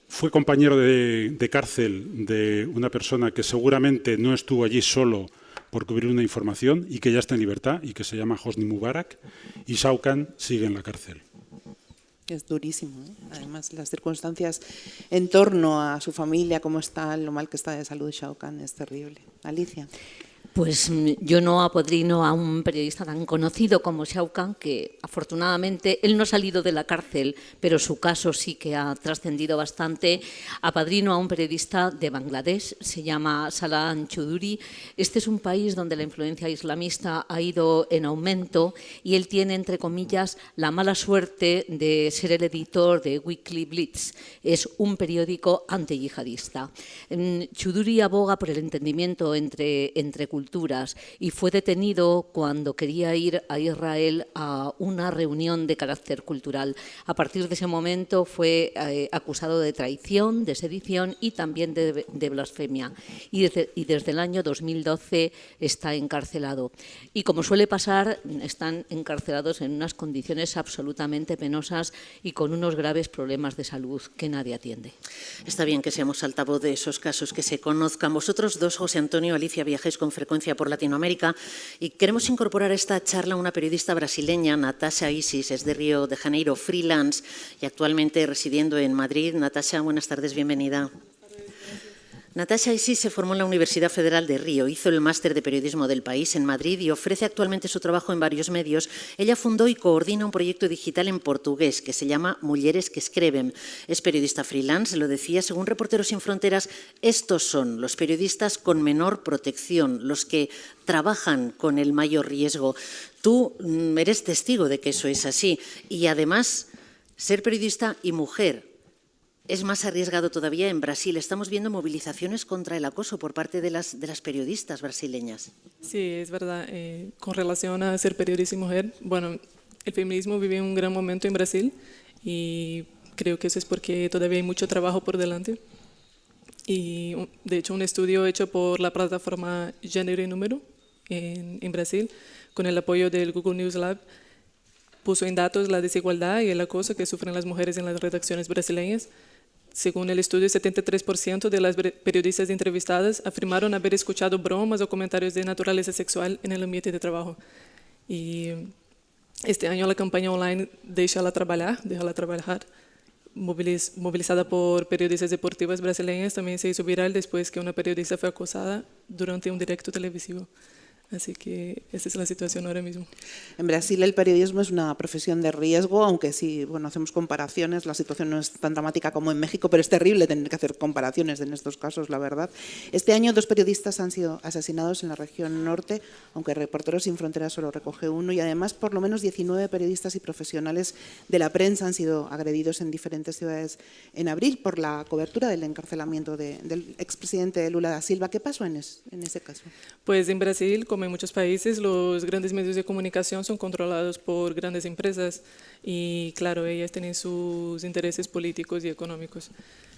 Fue compañero de cárcel de una persona que seguramente no estuvo allí solo por cubrir una información y que ya está en libertad y que se llama Hosni Mubarak, y Shawkan sigue en la cárcel. Es durísimo, ¿eh? Además, las circunstancias en torno a su familia, cómo está, lo mal que está de salud Shawkan, es terrible. Alicia. Pues yo no apadrino a un periodista tan conocido como Shawkan, que afortunadamente él no ha salido de la cárcel, pero su caso sí que ha trascendido bastante. Apadrino a un periodista de Bangladesh, se llama Salam Choudhury. Este es un país donde la influencia islamista ha ido en aumento y él tiene, entre comillas, la mala suerte de ser el editor de Weekly Blitz. Es un periódico antiyihadista. Choudhury aboga por el entendimiento entre culturas y fue detenido cuando quería ir a Israel a una reunión de carácter cultural. A partir de ese momento fue acusado de traición, de sedición y también de blasfemia. Y desde el año 2012 está encarcelado. Y como suele pasar, están encarcelados en unas condiciones absolutamente penosas y con unos graves problemas de salud que nadie atiende. Está bien que seamos altavoz de esos casos, que se conozcan. Vosotros dos, José Antonio, Alicia, viajáis con frecuencia por Latinoamérica y queremos incorporar a esta charla a una periodista brasileña, Natasha Isis, es de Río de Janeiro, freelance y actualmente residiendo en Madrid. Natasha, buenas tardes, bienvenida. Natasha Isis se formó en la Universidad Federal de Río, hizo el máster de periodismo del país en Madrid y ofrece actualmente su trabajo en varios medios. Ella fundó y coordina un proyecto digital en portugués que se llama Mulheres que Escrevem. Es periodista freelance, lo decía, según Reporteros Sin Fronteras, estos son los periodistas con menor protección, los que trabajan con el mayor riesgo. Tú eres testigo de que eso es así y además ser periodista y mujer es más arriesgado todavía en Brasil. Estamos viendo movilizaciones contra el acoso por parte de las periodistas brasileñas. Sí, es verdad. Con relación a ser periodista y mujer, bueno, el feminismo vive un gran momento en Brasil y creo que eso es porque todavía hay mucho trabajo por delante. Y de hecho un estudio hecho por la plataforma Género y Número en Brasil, con el apoyo del Google News Lab, puso en datos la desigualdad y el acoso que sufren las mujeres en las redacciones brasileñas. según el estudio, 73% de las periodistas entrevistadas afirmaron haber escuchado bromas o comentarios de naturaleza sexual en el ambiente de trabajo. Y este año la campaña online Déjala Trabalhar, movilizada por periodistas deportivas brasileñas, también se hizo viral después que una periodista fue acosada durante un directo televisivo. Así que esa es la situación ahora mismo. En Brasil el periodismo es una profesión de riesgo, aunque sí, bueno, hacemos comparaciones, la situación no es tan dramática como en México, pero es terrible tener que hacer comparaciones en estos casos, la verdad. Este año 2 periodistas han sido asesinados en la región norte, aunque Reporteros Sin Fronteras solo recoge 1, y además por lo menos 19 periodistas y profesionales de la prensa han sido agredidos en diferentes ciudades en abril por la cobertura del encarcelamiento del expresidente Lula da Silva. ¿Qué pasó en ese caso? Pues en Brasil, como en muchos países, los grandes medios de comunicación son controlados por grandes empresas y, claro, ellas tienen sus intereses políticos y económicos.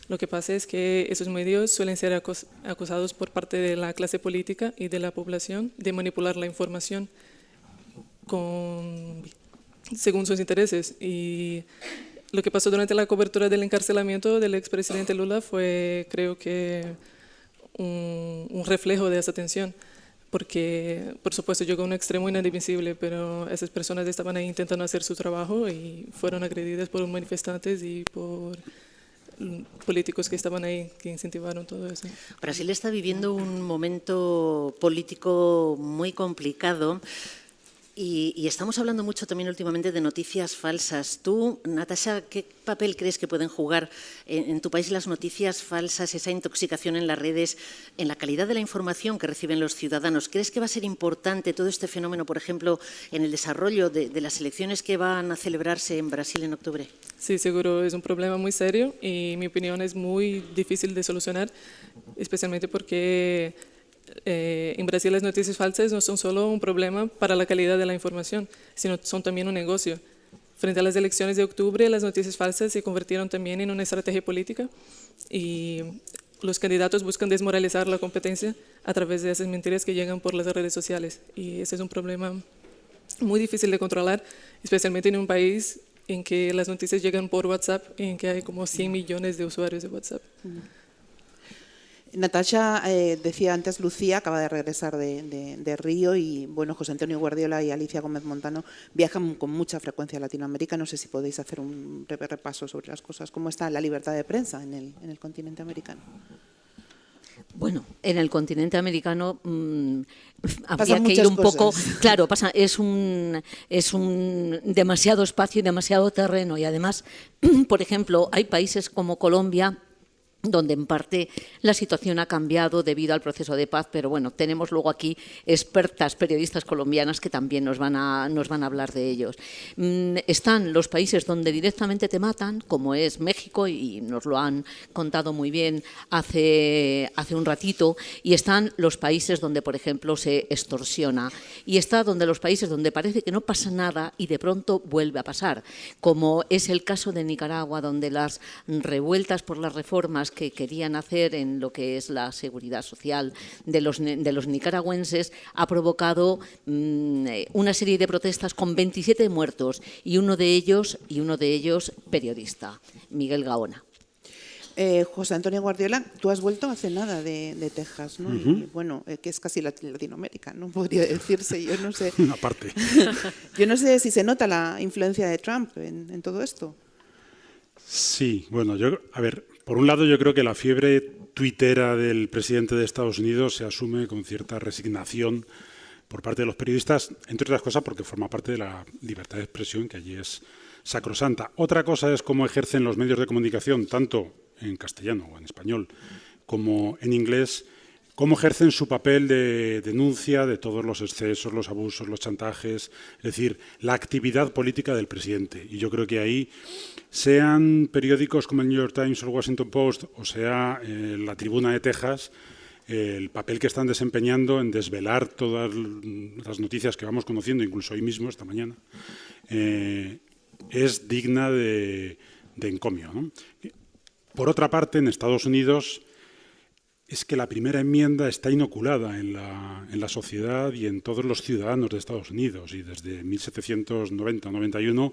Lo que pasa es que esos medios suelen ser acusados por parte de la clase política y de la población de manipular la información según sus intereses. Y lo que pasó durante la cobertura del encarcelamiento del expresidente Lula fue, creo que, un reflejo de esa tensión. Porque, por supuesto, llegó a un extremo inadmisible, pero esas personas estaban ahí intentando hacer su trabajo y fueron agredidas por manifestantes y por políticos que estaban ahí, que incentivaron todo eso. Brasil está viviendo un momento político muy complicado. Y estamos hablando mucho también últimamente de noticias falsas. Tú, Natasha, ¿qué papel crees que pueden jugar en tu país las noticias falsas, esa intoxicación en las redes, en la calidad de la información que reciben los ciudadanos? ¿Crees que va a ser importante todo este fenómeno, por ejemplo, en el desarrollo de las elecciones que van a celebrarse en Brasil en octubre? Sí, seguro, es un problema muy serio y mi opinión es muy difícil de solucionar, especialmente porque en Brasil las noticias falsas no son solo un problema para la calidad de la información, sino son también un negocio. Frente a las elecciones de octubre, las noticias falsas se convirtieron también en una estrategia política y los candidatos buscan desmoralizar la competencia a través de esas mentiras que llegan por las redes sociales. Y ese es un problema muy difícil de controlar, especialmente en un país en que las noticias llegan por WhatsApp y en que hay como 100 millones de usuarios de WhatsApp. Natasha, decía antes, Lucía acaba de regresar de Río y bueno, José Antonio Guardiola y Alicia Gómez Montano viajan con mucha frecuencia a Latinoamérica. No sé si podéis hacer un breve repaso sobre las cosas. ¿Cómo está la libertad de prensa en el continente americano? Bueno, en el continente americano habría que ir un poco, claro, es un demasiado espacio y demasiado terreno y además, por ejemplo, hay países como Colombia donde en parte la situación ha cambiado debido al proceso de paz, pero bueno, tenemos luego aquí expertas periodistas colombianas que también nos van a hablar de ellos. Están los países donde directamente te matan, como es México, y nos lo han contado muy bien hace un ratito, y están los países donde, por ejemplo, se extorsiona, y está donde los países donde parece que no pasa nada y de pronto vuelve a pasar, como es el caso de Nicaragua, donde las revueltas por las reformas que querían hacer en lo que es la seguridad social de los nicaragüenses ha provocado una serie de protestas con 27 muertos y uno de ellos periodista, Miguel Gaona. José Antonio Guardiola, tú has vuelto hace nada de Texas, ¿no? Y, bueno, que es casi Latinoamérica, ¿no? Podría decirse, yo no sé. Una parte. Yo no sé si se nota la influencia de Trump en todo esto. Sí, bueno, por un lado yo creo que la fiebre tuitera del presidente de Estados Unidos se asume con cierta resignación por parte de los periodistas, entre otras cosas porque forma parte de la libertad de expresión que allí es sacrosanta. Otra cosa es cómo ejercen los medios de comunicación, tanto en castellano o en español como en inglés, cómo ejercen su papel de denuncia de todos los excesos, los abusos, los chantajes, es decir, la actividad política del presidente. Y yo creo que ahí, sean periódicos como el New York Times o el Washington Post, o sea la Tribuna de Texas, el papel que están desempeñando en desvelar todas las noticias que vamos conociendo, incluso hoy mismo, esta mañana, es digna de encomio, ¿no? Por otra parte, en Estados Unidos es que la primera enmienda está inoculada en la sociedad y en todos los ciudadanos de Estados Unidos, y desde 1790-91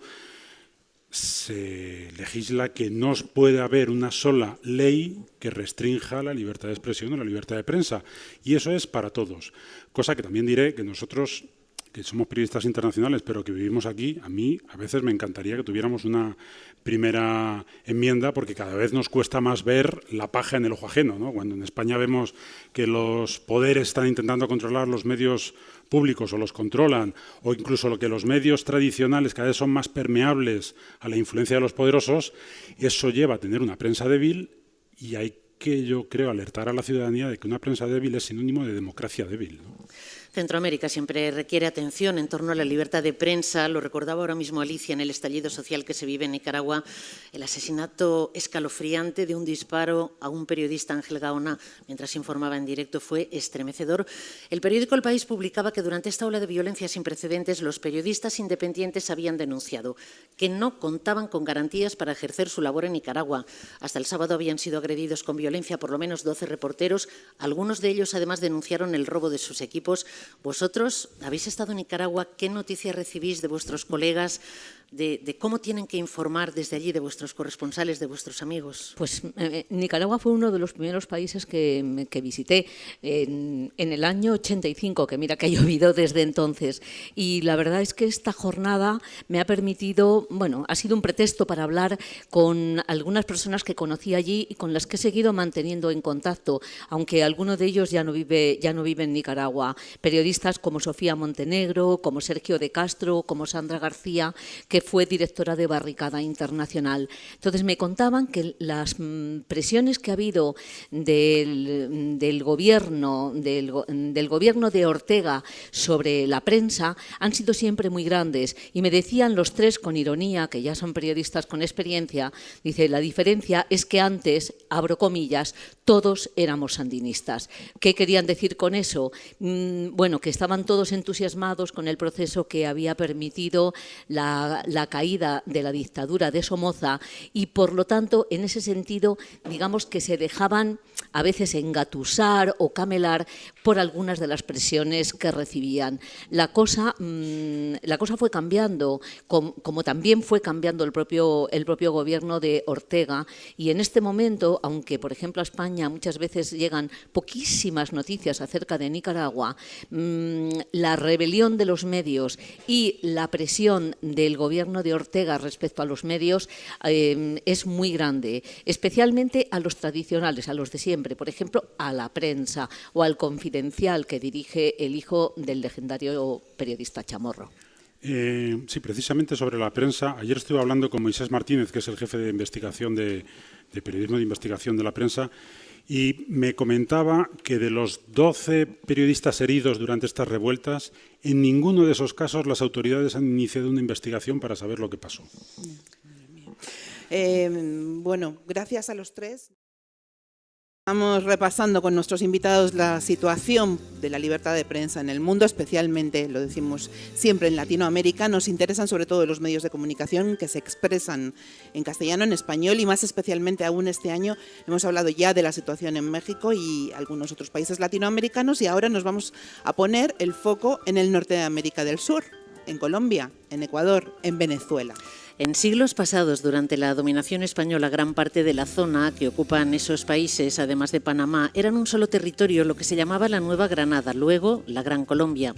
se legisla que no puede haber una sola ley que restrinja la libertad de expresión o la libertad de prensa. Y eso es para todos. Cosa que también diré que nosotros, que somos periodistas internacionales, pero que vivimos aquí, a mí a veces me encantaría que tuviéramos una primera enmienda, porque cada vez nos cuesta más ver la paja en el ojo ajeno, ¿no? Cuando en España vemos que los poderes están intentando controlar los medios públicos o los controlan, o incluso lo que los medios tradicionales cada vez son más permeables a la influencia de los poderosos, eso lleva a tener una prensa débil y hay que, yo creo, alertar a la ciudadanía de que una prensa débil es sinónimo de democracia débil, ¿no? Centroamérica siempre requiere atención en torno a la libertad de prensa. Lo recordaba ahora mismo Alicia en el estallido social que se vive en Nicaragua. El asesinato escalofriante de un disparo a un periodista, Ángel Gaona, mientras informaba en directo, fue estremecedor. El periódico El País publicaba que durante esta ola de violencia sin precedentes los periodistas independientes habían denunciado que no contaban con garantías para ejercer su labor en Nicaragua. Hasta el sábado habían sido agredidos con violencia por lo menos 12 reporteros. Algunos de ellos además denunciaron el robo de sus equipos. Vosotros habéis estado en Nicaragua, ¿qué noticias recibís de vuestros colegas, de cómo tienen que informar desde allí, de vuestros corresponsales, de vuestros amigos? Pues Nicaragua fue uno de los primeros países que visité en el año 85, que mira que ha llovido desde entonces. Y la verdad es que esta jornada me ha permitido, bueno, ha sido un pretexto para hablar con algunas personas que conocí allí y con las que he seguido manteniendo en contacto, aunque alguno de ellos ya no vive en Nicaragua. Periodistas como Sofía Montenegro, como Sergio de Castro, como Sandra García, que fue directora de Barricada Internacional. Entonces me contaban que las presiones que ha habido del gobierno de Ortega sobre la prensa han sido siempre muy grandes, y me decían los tres con ironía, que ya son periodistas con experiencia, dice, la diferencia es que antes, abro comillas, todos éramos sandinistas. ¿Qué querían decir con eso? Bueno, que estaban todos entusiasmados con el proceso que había permitido la caída de la dictadura de Somoza, y por lo tanto, en ese sentido, digamos que se dejaban a veces engatusar o camelar por algunas de las presiones que recibían. La cosa fue cambiando, como también fue cambiando el propio gobierno de Ortega, y en este momento, aunque por ejemplo a España muchas veces llegan poquísimas noticias acerca de Nicaragua, la rebelión de los medios y la presión del gobierno de Ortega respecto a los medios es muy grande, especialmente a los tradicionales, a los de siempre, por ejemplo, a la prensa o al Confidencial que dirige el hijo del legendario periodista Chamorro. Sí, precisamente sobre la prensa. Ayer estuve hablando con Moisés Martínez, que es el jefe de investigación de periodismo de investigación de la prensa, y me comentaba que de los 12 periodistas heridos durante estas revueltas, en ninguno de esos casos las autoridades han iniciado una investigación para saber lo que pasó. Bueno, gracias a los tres. Estamos repasando con nuestros invitados la situación de la libertad de prensa en el mundo, especialmente, lo decimos siempre, en Latinoamérica. Nos interesan sobre todo los medios de comunicación que se expresan en castellano, en español, y más especialmente aún este año hemos hablado ya de la situación en México y algunos otros países latinoamericanos, y ahora nos vamos a poner el foco en el norte de América del Sur, en Colombia, en Ecuador, en Venezuela. En siglos pasados, durante la dominación española, gran parte de la zona que ocupan esos países, además de Panamá, eran un solo territorio, lo que se llamaba la Nueva Granada, luego la Gran Colombia.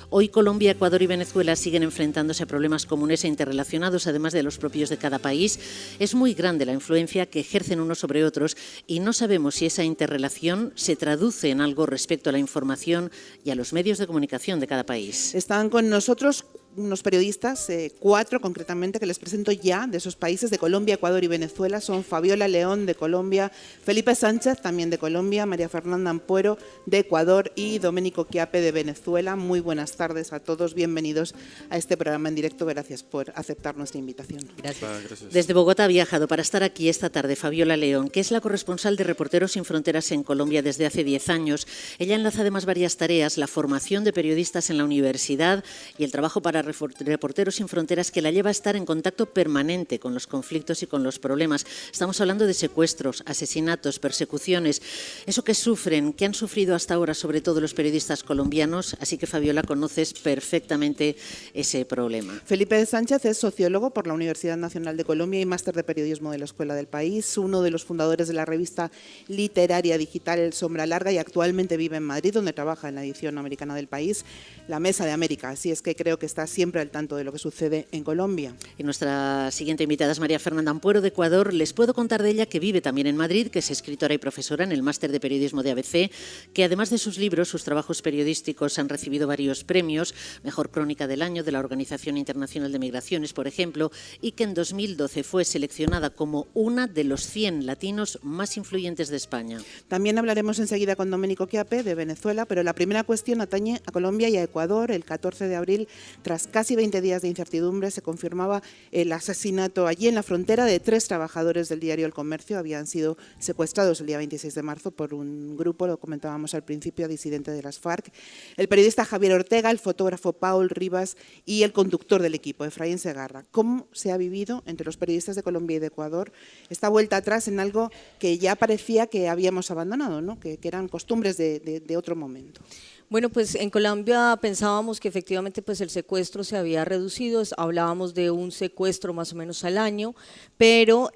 Hoy Colombia, Ecuador y Venezuela siguen enfrentándose a problemas comunes e interrelacionados, además de los propios de cada país. Es muy grande la influencia que ejercen unos sobre otros y no sabemos si esa interrelación se traduce en algo respecto a la información y a los medios de comunicación de cada país. Están con nosotros unos periodistas, 4 concretamente, que les presento ya, de esos países, de Colombia, Ecuador y Venezuela. Son Fabiola León, de Colombia, Felipe Sánchez, también de Colombia, María Fernanda Ampuero, de Ecuador, y Domenico Chiappe, de Venezuela. Muy buenas tardes a todos, bienvenidos a este programa en directo. Gracias por aceptar nuestra invitación. Gracias. Desde Bogotá ha viajado para estar aquí esta tarde Fabiola León, que es la corresponsal de Reporteros Sin Fronteras en Colombia desde hace 10 años. Ella enlaza además varias tareas, la formación de periodistas en la universidad y el trabajo para para Reporteros Sin Fronteras que la lleva a estar en contacto permanente con los conflictos y con los problemas. Estamos hablando de secuestros, asesinatos, persecuciones, eso que sufren, que han sufrido hasta ahora sobre todo los periodistas colombianos, así que Fabiola, conoces perfectamente ese problema. Felipe Sánchez es sociólogo por la Universidad Nacional de Colombia y máster de periodismo de la Escuela del País, uno de los fundadores de la revista literaria digital Sombra Larga y actualmente vive en Madrid, donde trabaja en la edición americana del País, La Mesa de América. Así es que creo que está siempre al tanto de lo que sucede en Colombia. Y nuestra siguiente invitada es María Fernanda Ampuero, de Ecuador. Les puedo contar de ella que vive también en Madrid, que es escritora y profesora en el máster de periodismo de ABC, que además de sus libros, sus trabajos periodísticos han recibido varios premios, Mejor Crónica del Año de la Organización Internacional de Migraciones, por ejemplo, y que en 2012 fue seleccionada como una de los 100 latinos más influyentes de España. También hablaremos enseguida con Domenico Chiappe de Venezuela, pero la primera cuestión atañe a Colombia y a Ecuador. El 14 de abril, tras casi 20 días de incertidumbre, se confirmaba el asesinato allí en la frontera de 3 trabajadores del diario El Comercio. Habían sido secuestrados el día 26 de marzo por un grupo, lo comentábamos al principio, disidente de las FARC. El periodista Javier Ortega, el fotógrafo Paul Rivas y el conductor del equipo, Efraín Segarra. ¿Cómo se ha vivido entre los periodistas de Colombia y de Ecuador esta vuelta atrás en algo que ya parecía que habíamos abandonado, ¿no? que eran costumbres de otro momento? Bueno, pues en Colombia pensábamos que efectivamente pues el secuestro se había reducido, hablábamos de un secuestro más o menos al año, pero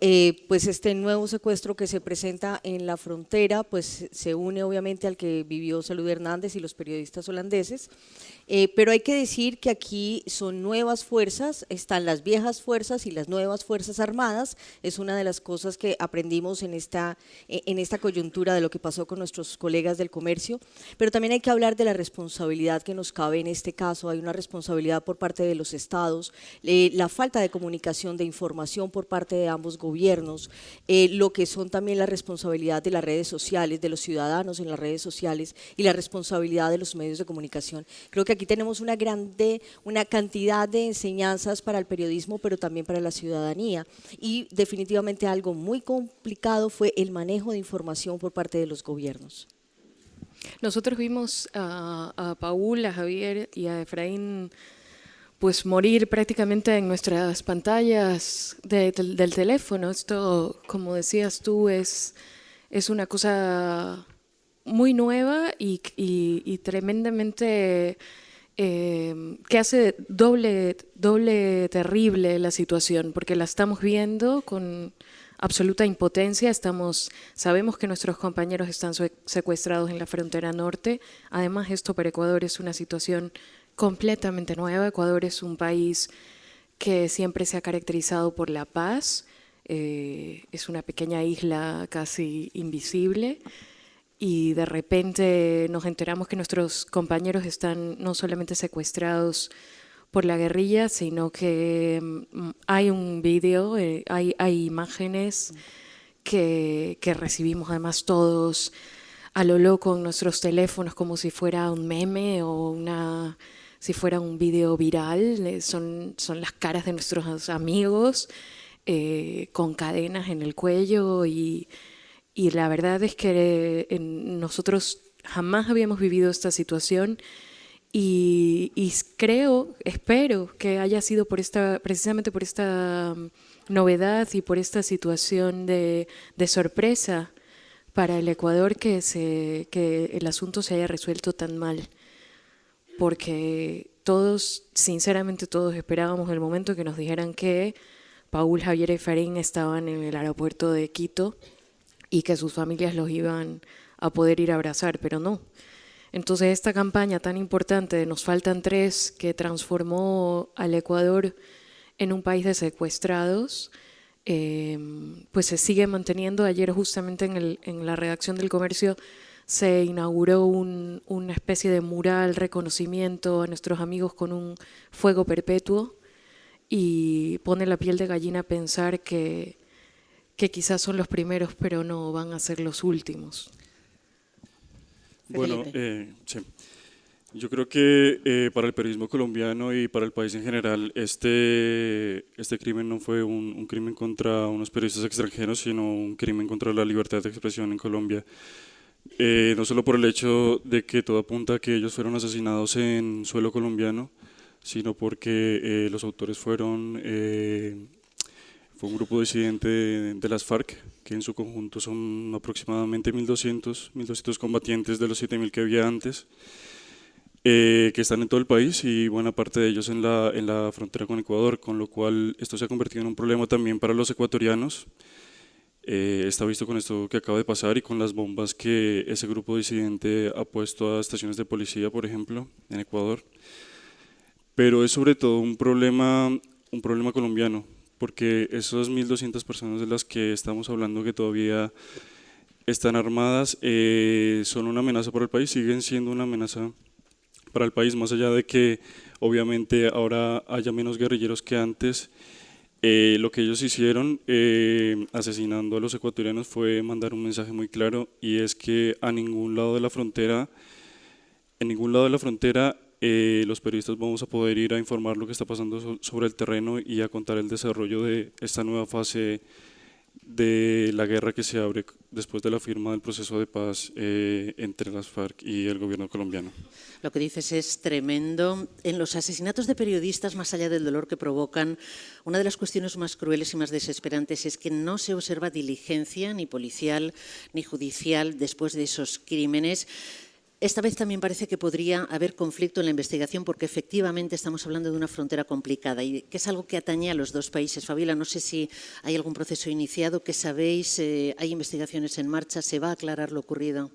pues este nuevo secuestro que se presenta en la frontera pues se une obviamente al que vivió Salud Hernández y los periodistas holandeses, pero hay que decir que aquí son nuevas fuerzas, están las viejas fuerzas y las nuevas fuerzas armadas. Es una de las cosas que aprendimos en esta coyuntura de lo que pasó con nuestros colegas del comercio, pero también hay que hablar de la responsabilidad que nos cabe en este caso. Hay una responsabilidad por parte de los estados, la falta de comunicación, de información por parte de ambos gobiernos, lo que son también la responsabilidad de las redes sociales, de los ciudadanos en las redes sociales y la responsabilidad de los medios de comunicación. Creo que aquí tenemos una cantidad de enseñanzas para el periodismo, pero también para la ciudadanía, y definitivamente algo muy complicado fue el manejo de información por parte de los gobiernos. Nosotros vimos a Paul, a Javier y a Efraín pues morir prácticamente en nuestras pantallas del teléfono. Esto, como decías tú, es una cosa muy nueva y tremendamente que hace doble terrible la situación, porque la estamos viendo con absoluta impotencia. Sabemos que nuestros compañeros están secuestrados en la frontera norte. Además, esto para Ecuador es una situación completamente nueva. Ecuador es un país que siempre se ha caracterizado por la paz. Es una pequeña isla casi invisible. Y de repente nos enteramos que nuestros compañeros están no solamente secuestrados por la guerrilla, sino que hay un vídeo, hay imágenes que recibimos además todos a lo loco en nuestros teléfonos como si fuera un meme o si fuera un vídeo viral. Son las caras de nuestros amigos con cadenas en el cuello y la verdad es que nosotros jamás habíamos vivido esta situación y espero que haya sido precisamente por esta novedad y por esta situación de sorpresa para el Ecuador que el asunto se haya resuelto tan mal, porque sinceramente todos esperábamos el momento que nos dijeran que Paul, Javier y Efraín estaban en el aeropuerto de Quito y que sus familias los iban a poder ir a abrazar, pero no. Entonces esta campaña tan importante de Nos faltan 3, que transformó al Ecuador en un país de secuestrados, pues se sigue manteniendo. Ayer justamente en la redacción del Comercio se inauguró una especie de mural reconocimiento a nuestros amigos con un fuego perpetuo, y pone la piel de gallina pensar que quizás son los primeros, pero no van a ser los últimos. Bueno, sí. Yo creo que para el periodismo colombiano y para el país en general, este crimen no fue un crimen contra unos periodistas extranjeros, sino un crimen contra la libertad de expresión en Colombia. No solo por el hecho de que todo apunta a que ellos fueron asesinados en suelo colombiano, sino porque los autores fue un grupo disidente de las FARC, que en su conjunto son aproximadamente 1.200 combatientes de los 7.000 que había antes, que están en todo el país y buena parte de ellos en la frontera con Ecuador, con lo cual esto se ha convertido en un problema también para los ecuatorianos. Está visto con esto que acaba de pasar y con las bombas que ese grupo disidente ha puesto a estaciones de policía, por ejemplo, en Ecuador. Pero es sobre todo un problema colombiano, porque esas 1.200 personas de las que estamos hablando que todavía están armadas son una amenaza para el país, siguen siendo una amenaza para el país, más allá de que obviamente ahora haya menos guerrilleros que antes. Lo que ellos hicieron asesinando a los ecuatorianos fue mandar un mensaje muy claro, y es que en ningún lado de la frontera los periodistas vamos a poder ir a informar lo que está pasando sobre el terreno y a contar el desarrollo de esta nueva fase de la guerra que se abre después de la firma del proceso de paz entre las FARC y el gobierno colombiano. Lo que dices es tremendo. En los asesinatos de periodistas, más allá del dolor que provocan, una de las cuestiones más crueles y más desesperantes es que no se observa diligencia ni policial ni judicial después de esos crímenes. Esta vez también parece que podría haber conflicto en la investigación porque efectivamente estamos hablando de una frontera complicada y que es algo que atañe a los dos países. Fabiola, no sé si hay algún proceso iniciado, ¿qué sabéis? ¿Hay investigaciones en marcha? ¿Se va a aclarar lo ocurrido?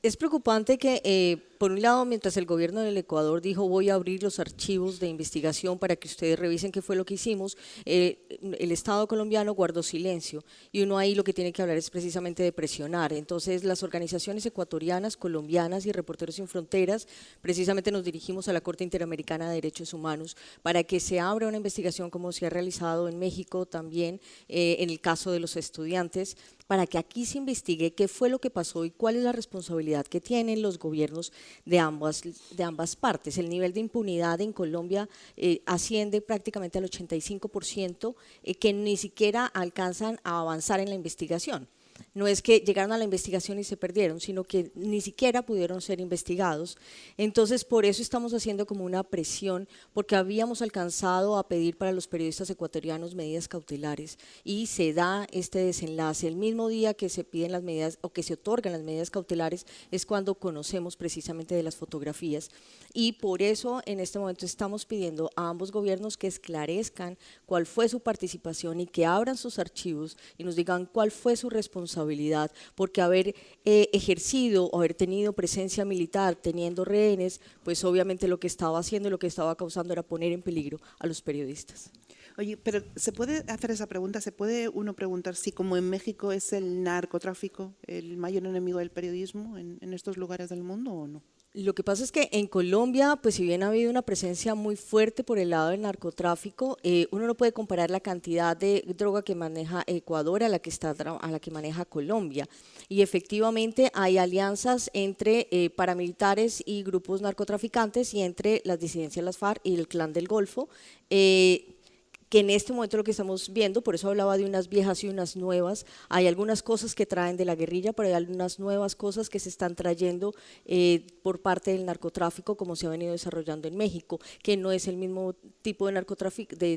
Es preocupante que, por un lado, mientras el gobierno del Ecuador dijo voy a abrir los archivos de investigación para que ustedes revisen qué fue lo que hicimos, el Estado colombiano guardó silencio y uno ahí lo que tiene que hablar es precisamente de presionar. Entonces las organizaciones ecuatorianas, colombianas y Reporteros Sin Fronteras precisamente nos dirigimos a la Corte Interamericana de Derechos Humanos para que se abra una investigación como se ha realizado en México también en el caso de los estudiantes, para que aquí se investigue qué fue lo que pasó y cuál es la responsabilidad que tienen los gobiernos de ambas partes. El nivel de impunidad en Colombia asciende prácticamente al 85%, que ni siquiera alcanzan a avanzar en la investigación. No es que llegaron a la investigación y se perdieron, sino que ni siquiera pudieron ser investigados. Entonces, por eso estamos haciendo como una presión, porque habíamos alcanzado a pedir para los periodistas ecuatorianos medidas cautelares y se da este desenlace. El mismo día que se piden las medidas o que se otorgan las medidas cautelares es cuando conocemos precisamente de las fotografías. Y por eso en este momento estamos pidiendo a ambos gobiernos que esclarezcan cuál fue su participación y que abran sus archivos y nos digan cuál fue su responsabilidad, porque haber ejercido o haber tenido presencia militar teniendo rehenes, pues obviamente lo que estaba haciendo y lo que estaba causando era poner en peligro a los periodistas. Oye, pero ¿se puede hacer esa pregunta? ¿Se puede uno preguntar si como en México es el narcotráfico el mayor enemigo del periodismo en estos lugares del mundo o no? Lo que pasa es que en Colombia, pues si bien ha habido una presencia muy fuerte por el lado del narcotráfico, uno no puede comparar la cantidad de droga que maneja Ecuador a la que maneja Colombia. Y efectivamente hay alianzas entre paramilitares y grupos narcotraficantes y entre las disidencias, las FARC y el Clan del Golfo, que en este momento lo que estamos viendo, por eso hablaba de unas viejas y unas nuevas, hay algunas cosas que traen de la guerrilla, pero hay algunas nuevas cosas que se están trayendo por parte del narcotráfico, como se ha venido desarrollando en México, que no es el mismo tipo de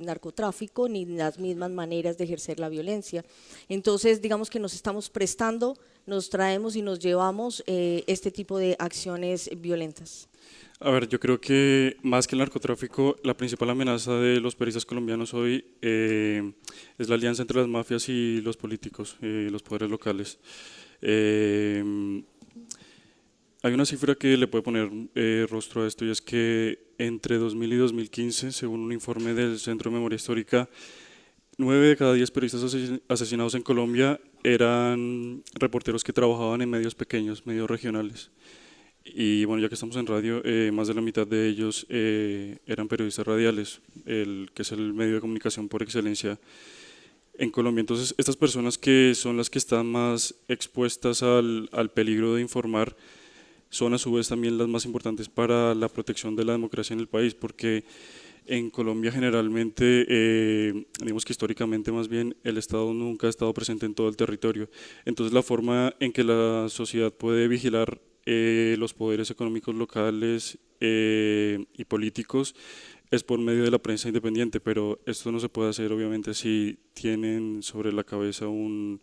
narcotráfico ni las mismas maneras de ejercer la violencia. Entonces, digamos que nos estamos prestando, nos traemos y nos llevamos este tipo de acciones violentas. A ver, yo creo que más que el narcotráfico, la principal amenaza de los periodistas colombianos hoy es la alianza entre las mafias y los políticos, los poderes locales. Hay una cifra que le puede poner rostro a esto, y es que entre 2000 y 2015, según un informe del Centro de Memoria Histórica, 9 de cada 10 periodistas asesinados en Colombia eran reporteros que trabajaban en medios pequeños, medios regionales. Y bueno, ya que estamos en radio, más de la mitad de ellos eran periodistas radiales, que es el medio de comunicación por excelencia en Colombia. Entonces, estas personas que son las que están más expuestas al peligro de informar son a su vez también las más importantes para la protección de la democracia en el país, porque en Colombia generalmente, digamos que históricamente más bien, el Estado nunca ha estado presente en todo el territorio. Entonces, la forma en que la sociedad puede vigilar los poderes económicos locales y políticos es por medio de la prensa independiente, pero esto no se puede hacer obviamente si tienen sobre la cabeza un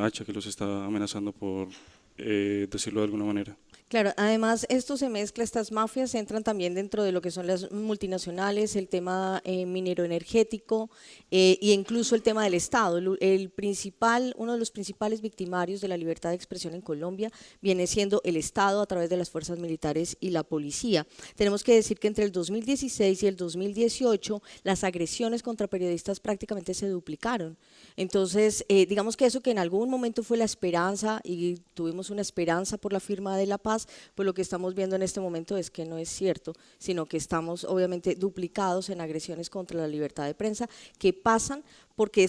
hacha que los está amenazando, por decirlo de alguna manera. Claro, además esto se mezcla, estas mafias entran también dentro de lo que son las multinacionales, el tema minero energético e incluso el tema del Estado. Uno de los principales victimarios de la libertad de expresión en Colombia viene siendo el Estado a través de las fuerzas militares y la policía. Tenemos que decir que entre el 2016 y el 2018 las agresiones contra periodistas prácticamente se duplicaron. Entonces, digamos que eso que en algún momento fue la esperanza y tuvimos una esperanza por la firma de la paz, pues lo que estamos viendo en este momento es que no es cierto, sino que estamos obviamente duplicados en agresiones contra la libertad de prensa que pasan porque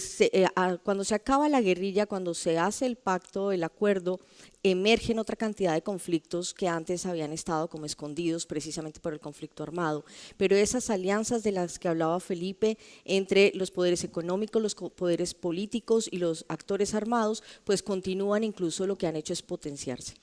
cuando se acaba la guerrilla, cuando se hace el pacto, el acuerdo, emergen otra cantidad de conflictos que antes habían estado como escondidos precisamente por el conflicto armado. Pero esas alianzas de las que hablaba Felipe entre los poderes económicos, los poderes políticos y los actores armados, pues continúan, incluso lo que han hecho es potenciarse.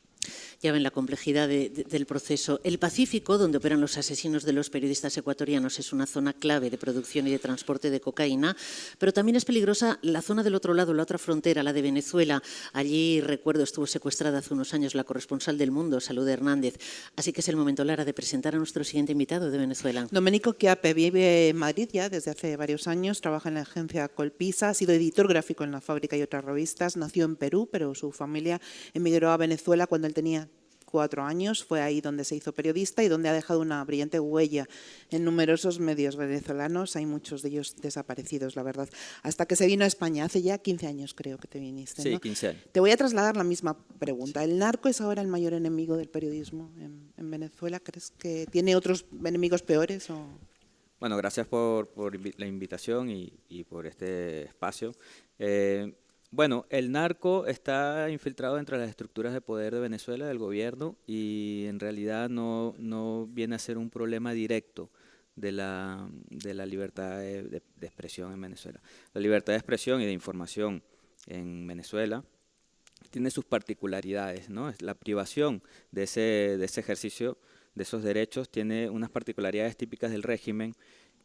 Ya ven la complejidad del proceso. El Pacífico, donde operan los asesinos de los periodistas ecuatorianos, es una zona clave de producción y de transporte de cocaína, pero también es peligrosa la zona del otro lado, la otra frontera, la de Venezuela. Allí, recuerdo, estuvo secuestrada hace unos años la corresponsal del Mundo, Salud Hernández. Así que es el momento, Lara, de presentar a nuestro siguiente invitado de Venezuela. Domenico Chiappe vive en Madrid ya desde hace varios años, trabaja en la agencia Colpisa, ha sido editor gráfico en La Fábrica y otras revistas, nació en Perú, pero su familia emigró a Venezuela cuando él tenía 4 años, fue ahí donde se hizo periodista y donde ha dejado una brillante huella en numerosos medios venezolanos, hay muchos de ellos desaparecidos, la verdad, hasta que se vino a España, hace ya 15 años creo que te viniste, ¿no? Sí, 15 años. Te voy a trasladar la misma pregunta, ¿el narco es ahora el mayor enemigo del periodismo en Venezuela? ¿Crees que tiene otros enemigos peores? O? Bueno, gracias por la invitación y por este espacio. Bueno, el narco está infiltrado entre las estructuras de poder de Venezuela, del gobierno, y en realidad no viene a ser un problema directo de la libertad de expresión en Venezuela. La libertad de expresión y de información en Venezuela tiene sus particularidades, ¿no? La privación de ese ejercicio, de esos derechos, tiene unas particularidades típicas del régimen,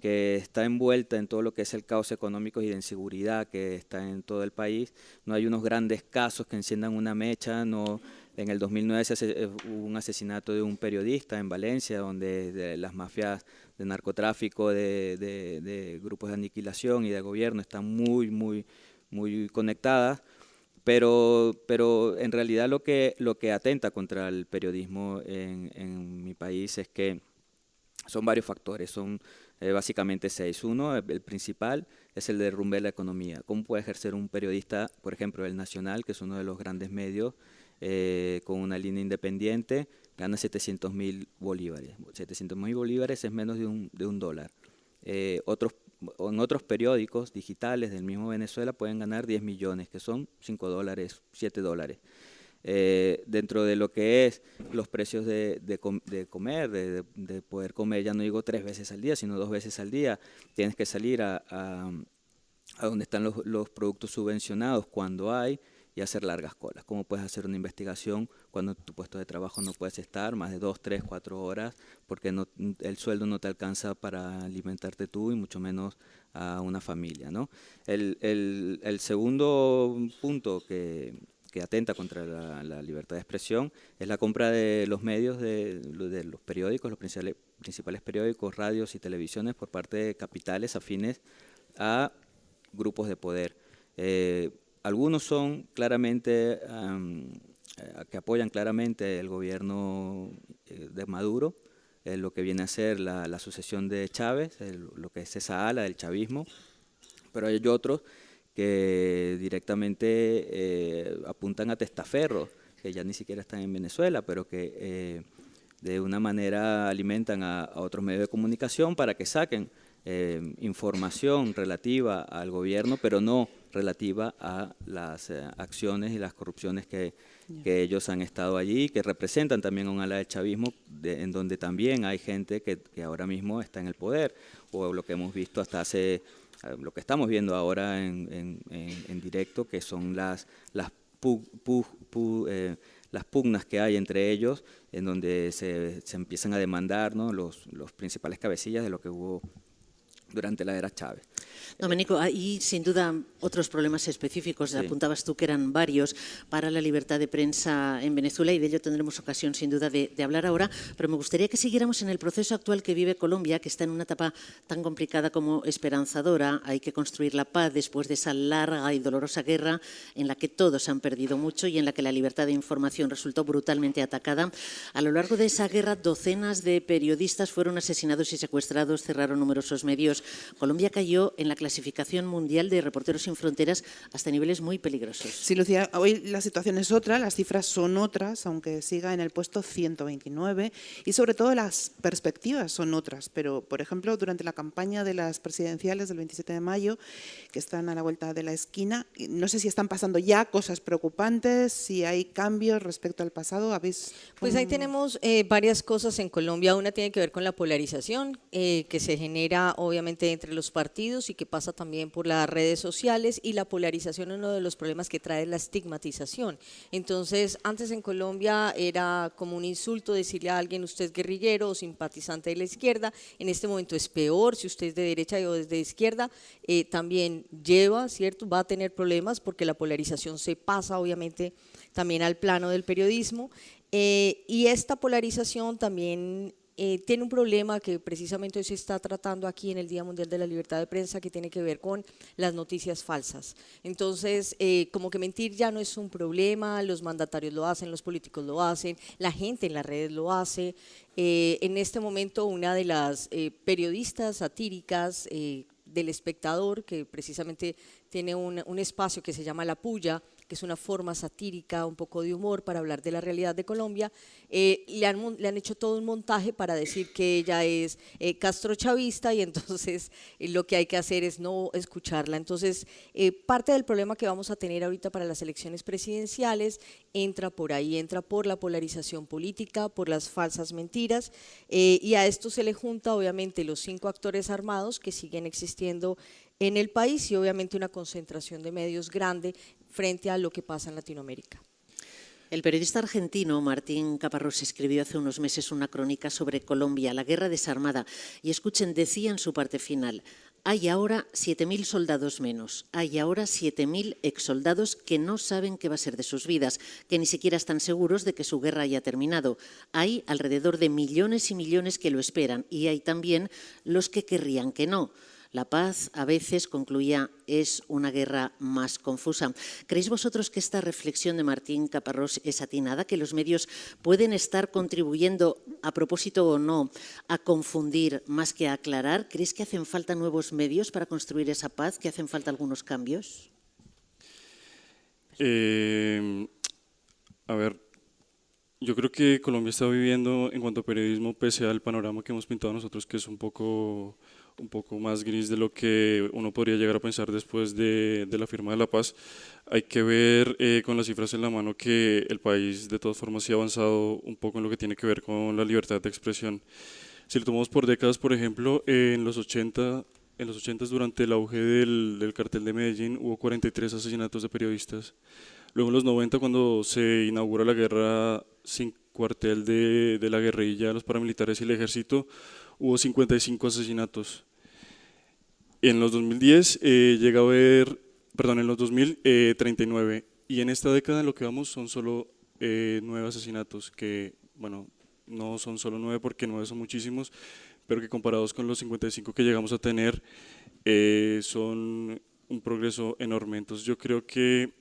que está envuelta en todo lo que es el caos económico y de inseguridad que está en todo el país. No hay unos grandes casos que enciendan una mecha. En el 2009 hubo un asesinato de un periodista en Valencia, donde las mafias de narcotráfico, de grupos de aniquilación y de gobierno están muy conectadas. Pero en realidad lo que atenta contra el periodismo en mi país es que son varios factores, son básicamente 6. Uno, el principal, es el derrumbe de la economía. ¿Cómo puede ejercer un periodista, por ejemplo, El Nacional, que es uno de los grandes medios, con una línea independiente, gana 700.000 bolívares? 700.000 bolívares es menos de un dólar. En otros periódicos digitales del mismo Venezuela pueden ganar 10 millones, que son 5 dólares, 7 dólares. Dentro de lo que es los precios de comer, de poder comer, ya no digo 3 veces al día, sino 2 veces al día, tienes que salir a donde están los productos subvencionados cuando hay y hacer largas colas. ¿Cómo puedes hacer una investigación cuando en tu puesto de trabajo no puedes estar más de 2, 3, 4 horas porque el sueldo no te alcanza para alimentarte tú y mucho menos a una familia, ¿no? El segundo punto que atenta contra la libertad de expresión es la compra de los medios, de los periódicos, los principales periódicos, radios y televisiones por parte de capitales afines a grupos de poder. Algunos son claramente, que apoyan claramente el gobierno de Maduro, lo que viene a ser la sucesión de Chávez, lo que es esa ala del chavismo, pero hay otros que directamente apuntan a testaferros, que ya ni siquiera están en Venezuela, pero que de una manera alimentan a otros medios de comunicación para que saquen información relativa al gobierno, pero no relativa a las acciones y las corrupciones que ellos han estado allí, que representan también un ala del chavismo, en donde también hay gente que ahora mismo está en el poder, o lo que hemos visto lo que estamos viendo ahora en directo, que son las las pugnas que hay entre ellos, en donde se empiezan a demandar, ¿no?, los principales cabecillas de lo que hubo durante la era Chávez. Domenico, hay sin duda otros problemas específicos, apuntabas tú que eran varios para la libertad de prensa en Venezuela y de ello tendremos ocasión sin duda de hablar ahora, pero me gustaría que siguiéramos en el proceso actual que vive Colombia, que está en una etapa tan complicada como esperanzadora. Hay que construir la paz después de esa larga y dolorosa guerra en la que todos han perdido mucho y en la que la libertad de información resultó brutalmente atacada. A lo largo de esa guerra, docenas de periodistas fueron asesinados y secuestrados, cerraron numerosos medios. Colombia cayó en la clasificación mundial de Reporteros Sin Fronteras hasta niveles muy peligrosos. Sí, Lucía, hoy la situación es otra, las cifras son otras, aunque siga en el puesto 129 y sobre todo las perspectivas son otras, pero por ejemplo durante la campaña de las presidenciales del 27 de mayo, que están a la vuelta de la esquina, no sé si están pasando ya cosas preocupantes, si hay cambios respecto al pasado. Pues ahí tenemos varias cosas en Colombia. Una tiene que ver con la polarización que se genera obviamente entre los partidos y que pasa también por las redes sociales, y la polarización es uno de los problemas que trae la estigmatización. Entonces, antes en Colombia era como un insulto decirle a alguien usted es guerrillero o simpatizante de la izquierda. En este momento es peor, si usted es de derecha o es de izquierda, también ¿cierto? Va a tener problemas porque la polarización se pasa obviamente también al plano del periodismo, y esta polarización también tiene un problema que precisamente hoy se está tratando aquí en el Día Mundial de la Libertad de Prensa, que tiene que ver con las noticias falsas. Entonces, como que mentir ya no es un problema, los mandatarios lo hacen, los políticos lo hacen, la gente en las redes lo hace. En este momento una de las periodistas satíricas del Espectador, que precisamente tiene un espacio que se llama La Puya, que es una forma satírica, un poco de humor para hablar de la realidad de Colombia, le han hecho todo un montaje para decir que ella es castrochavista y entonces lo que hay que hacer es no escucharla. Entonces, parte del problema que vamos a tener ahorita para las elecciones presidenciales entra por ahí, entra por la polarización política, por las falsas mentiras, y a esto se le junta obviamente los 5 actores armados que siguen existiendo en el país y obviamente una concentración de medios grande frente a lo que pasa en Latinoamérica. El periodista argentino Martín Caparrós escribió hace unos meses una crónica sobre Colombia, la guerra desarmada, y escuchen, decía en su parte final: hay ahora 7.000 soldados menos, hay ahora 7.000 exsoldados que no saben qué va a ser de sus vidas, que ni siquiera están seguros de que su guerra haya terminado. Hay alrededor de millones y millones que lo esperan y hay también los que querrían que no. La paz, a veces, concluía, es una guerra más confusa. ¿Creéis vosotros que esta reflexión de Martín Caparrós es atinada, que los medios pueden estar contribuyendo, a propósito o no, a confundir más que a aclarar? ¿Creéis que hacen falta nuevos medios para construir esa paz, que hacen falta algunos cambios? A ver, yo creo que Colombia está viviendo, en cuanto a periodismo, pese al panorama que hemos pintado nosotros, que es un poco más gris de lo que uno podría llegar a pensar después de la firma de la paz. Hay que ver con las cifras en la mano que el país de todas formas sí ha avanzado un poco en lo que tiene que ver con la libertad de expresión. Si lo tomamos por décadas, por ejemplo, en los 80 durante el auge del cartel de Medellín hubo 43 asesinatos de periodistas. Luego en los 90, cuando se inaugura la guerra sin cuartel de la guerrilla, los paramilitares y el ejército, hubo 55 asesinatos. En los 2010 llega a haber, en los 2000, 39. Y en esta década lo que vamos son solo 9 asesinatos, que, bueno, no son solo 9 porque 9 son muchísimos, pero que comparados con los 55 que llegamos a tener, son un progreso enorme. Entonces yo creo que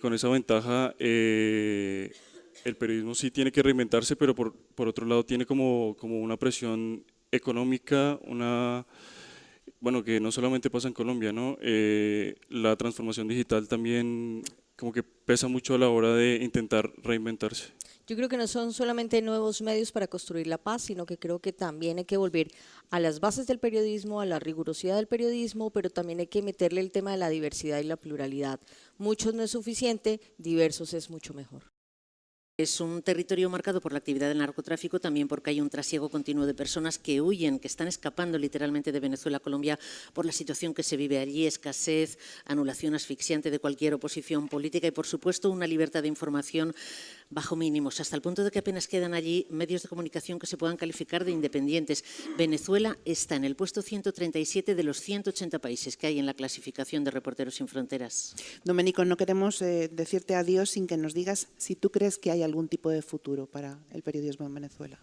con esa ventaja el periodismo sí tiene que reinventarse, pero por otro lado tiene como una presión económica, que no solamente pasa en Colombia, ¿no? La transformación digital también como que pesa mucho a la hora de intentar reinventarse. Yo creo que no son solamente nuevos medios para construir la paz, sino que creo que también hay que volver a las bases del periodismo, a la rigurosidad del periodismo, pero también hay que meterle el tema de la diversidad y la pluralidad. Muchos no es suficiente, diversos es mucho mejor. Es un territorio marcado por la actividad del narcotráfico, también porque hay un trasiego continuo de personas que huyen, que están escapando literalmente de Venezuela a Colombia por la situación que se vive allí, escasez, anulación asfixiante de cualquier oposición política y, por supuesto, una libertad de información bajo mínimos, hasta el punto de que apenas quedan allí medios de comunicación que se puedan calificar de independientes. Venezuela está en el puesto 137 de los 180 países que hay en la clasificación de Reporteros Sin Fronteras. Domenico, no queremos decirte adiós sin que nos digas si tú crees que hay algún tipo de futuro para el periodismo en Venezuela.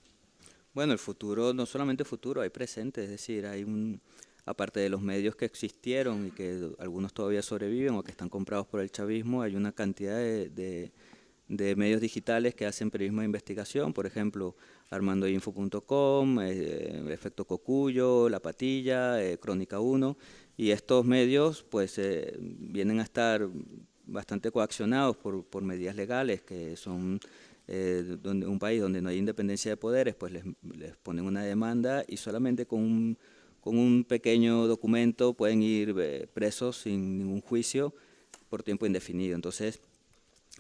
Bueno, el futuro, no solamente futuro, hay presente, es decir, aparte de los medios que existieron y que algunos todavía sobreviven o que están comprados por el chavismo, hay una cantidad de medios digitales que hacen periodismo de investigación, por ejemplo, armandoinfo.com, Efecto Cocuyo, La Patilla, Crónica 1, y estos medios pues vienen a estar bastante coaccionados por medidas legales que son un país donde no hay independencia de poderes, pues les ponen una demanda y solamente con un pequeño documento pueden ir presos sin ningún juicio por tiempo indefinido. Entonces,